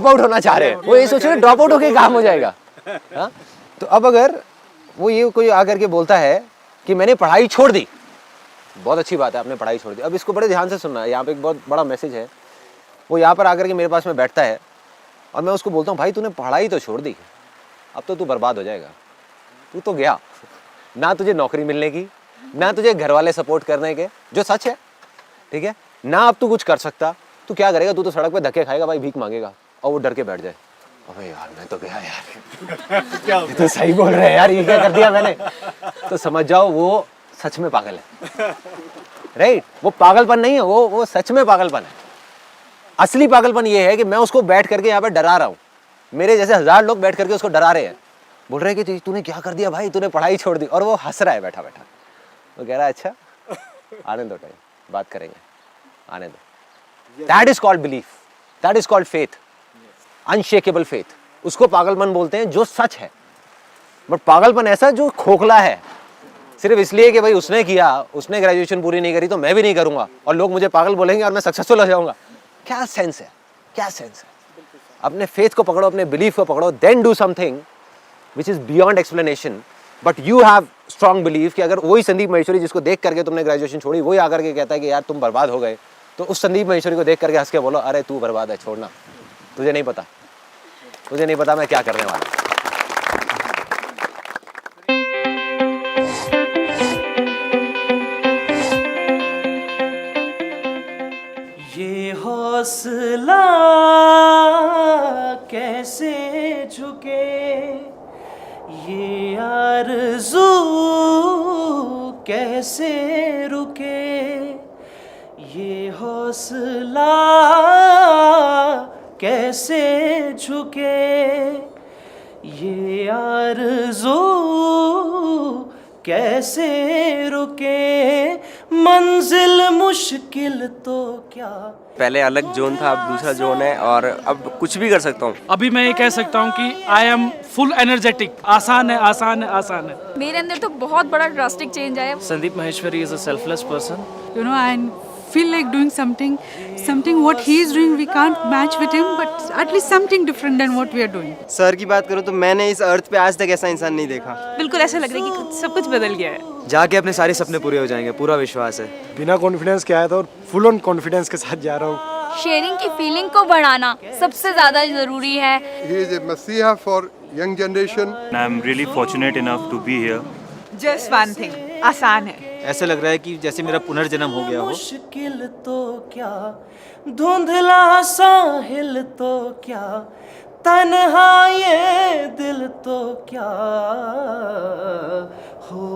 आउट होना चाह रहे हैं, वो ये सोच रहे हैं ड्रॉप आउट होके काम हो जाएगा। हाँ? तो अब अगर वो ये कोई आकर के बोलता है कि मैंने पढ़ाई छोड़ दी, बहुत अच्छी बात है आपने पढ़ाई छोड़ दी, अब इसको बड़े ध्यान से सुनना है, यहाँ पे एक बहुत बड़ा मैसेज है। वो यहाँ पर आकर के मेरे पास में बैठता है और मैं उसको बोलता हूँ भाई तूने पढ़ाई तो छोड़ दी, अब तो तू बर्बाद हो जाएगा, तू तो गया, ना तुझे नौकरी मिलने की, ना तुझे घर वाले सपोर्ट करने के, जो सच है, ठीक है, ना अब तू कुछ कर सकता, तू क्या करेगा, तू तो सड़क पे धक्के खाएगा भाई, भीख मांगेगा, और वो डर के बैठ जाए, अबे यार मैं तो गया यार, ये तो सही बोल रहे हैं यार, ये क्या कर दिया मैंने, तो समझ जाओ वो सच में पागल है, राइट? वो पागलपन नहीं है, वो सच में पागलपन है। असली पागलपन ये है कि मैं उसको बैठ करके यहाँ पे डरा रहा हूँ, मेरे जैसे 1000 लोग बैठ करके उसको डरा रहे हैं, बोल रहे हैं कि तूने क्या कर दिया भाई, तूने पढ़ाई छोड़ दी, और वो हंस रहा है बैठा बैठा, वो कह रहा है अच्छा आने दो, टाइम बात करेंगे, आने दो। That is called belief, that is called faith, unshakeable faith. उसको पागलपन बोलते हैं जो सच है, बट पागलपन ऐसा जो खोखला है, सिर्फ इसलिए कि भाई उसने किया, उसने ग्रेजुएशन पूरी नहीं करी तो मैं भी नहीं करूंगा और लोग मुझे पागल बोलेंगे और मैं सक्सेसफुल हो जाऊंगा। क्या सेंस है, क्या सेंस है? अपने फेथ को पकड़ो, अपने बिलीफ को पकड़ो, then do something which is beyond explanation, but you have strong believe कि अगर वही संदीप महेश्वरी जिसको देख करके तुमने ग्रेजुएशन छोड़ी, वही आकर के कहता है कि यार तुम बर्बाद हो गए, तो उस संदीप महेश्वरी को देख करके हंस के बोलो अरे तू बर्बाद है, छोड़ना, तुझे नहीं पता, तुझे नहीं पता मैं क्या करने वाला। ये हौसला कैसे झुके, ये आरज़ू कैसे रुके, ये हौसला कैसे झुके, ये आरज़ू कैसे रुके, मंजिल मुश्किल तो क्या। पहले अलग जोन था, अब दूसरा जोन है और अब कुछ भी कर सकता हूँ। अभी मैं ये कह सकता हूँ कि आई एम फुल एनर्जेटिक, आसान है, आसान है, आसान है। मेरे अंदर तो बहुत बड़ा ड्रास्टिक चेंज आया। Sandeep Maheshwari is a selfless person, You know, and feel like doing something what he is doing, we can't match with him, but at least something different than what we are doing. Sir की बात करूँ तो मैंने इस अर्थ पे आज तक ऐसा इंसान नहीं देखा। बिल्कुल ऐसा लग रहा है कि सब कुछ बदल गया है। जाके अपने सारे सपने पूरे हो जाएंगे, पूरा विश्वास है। बिना कॉन्फिडेंस के आया था और फुल ऑन कॉन्फिडेंस के साथ जा रहा हूँ। शेयरिंग की फीलिंग को बढ़ाना सबसे ज़्यादा ज़रूरी है। He is a messiah for young generation. I am really fortunate enough to be here. Just one thing, आसान है। ऐसा लग रहा है कि जैसे मेरा पुनर्जन्म हो गया हो। मुश्किल तो क्या, धुंधला साहिल तो क्या, तन्हा ये दिल तो क्या, हो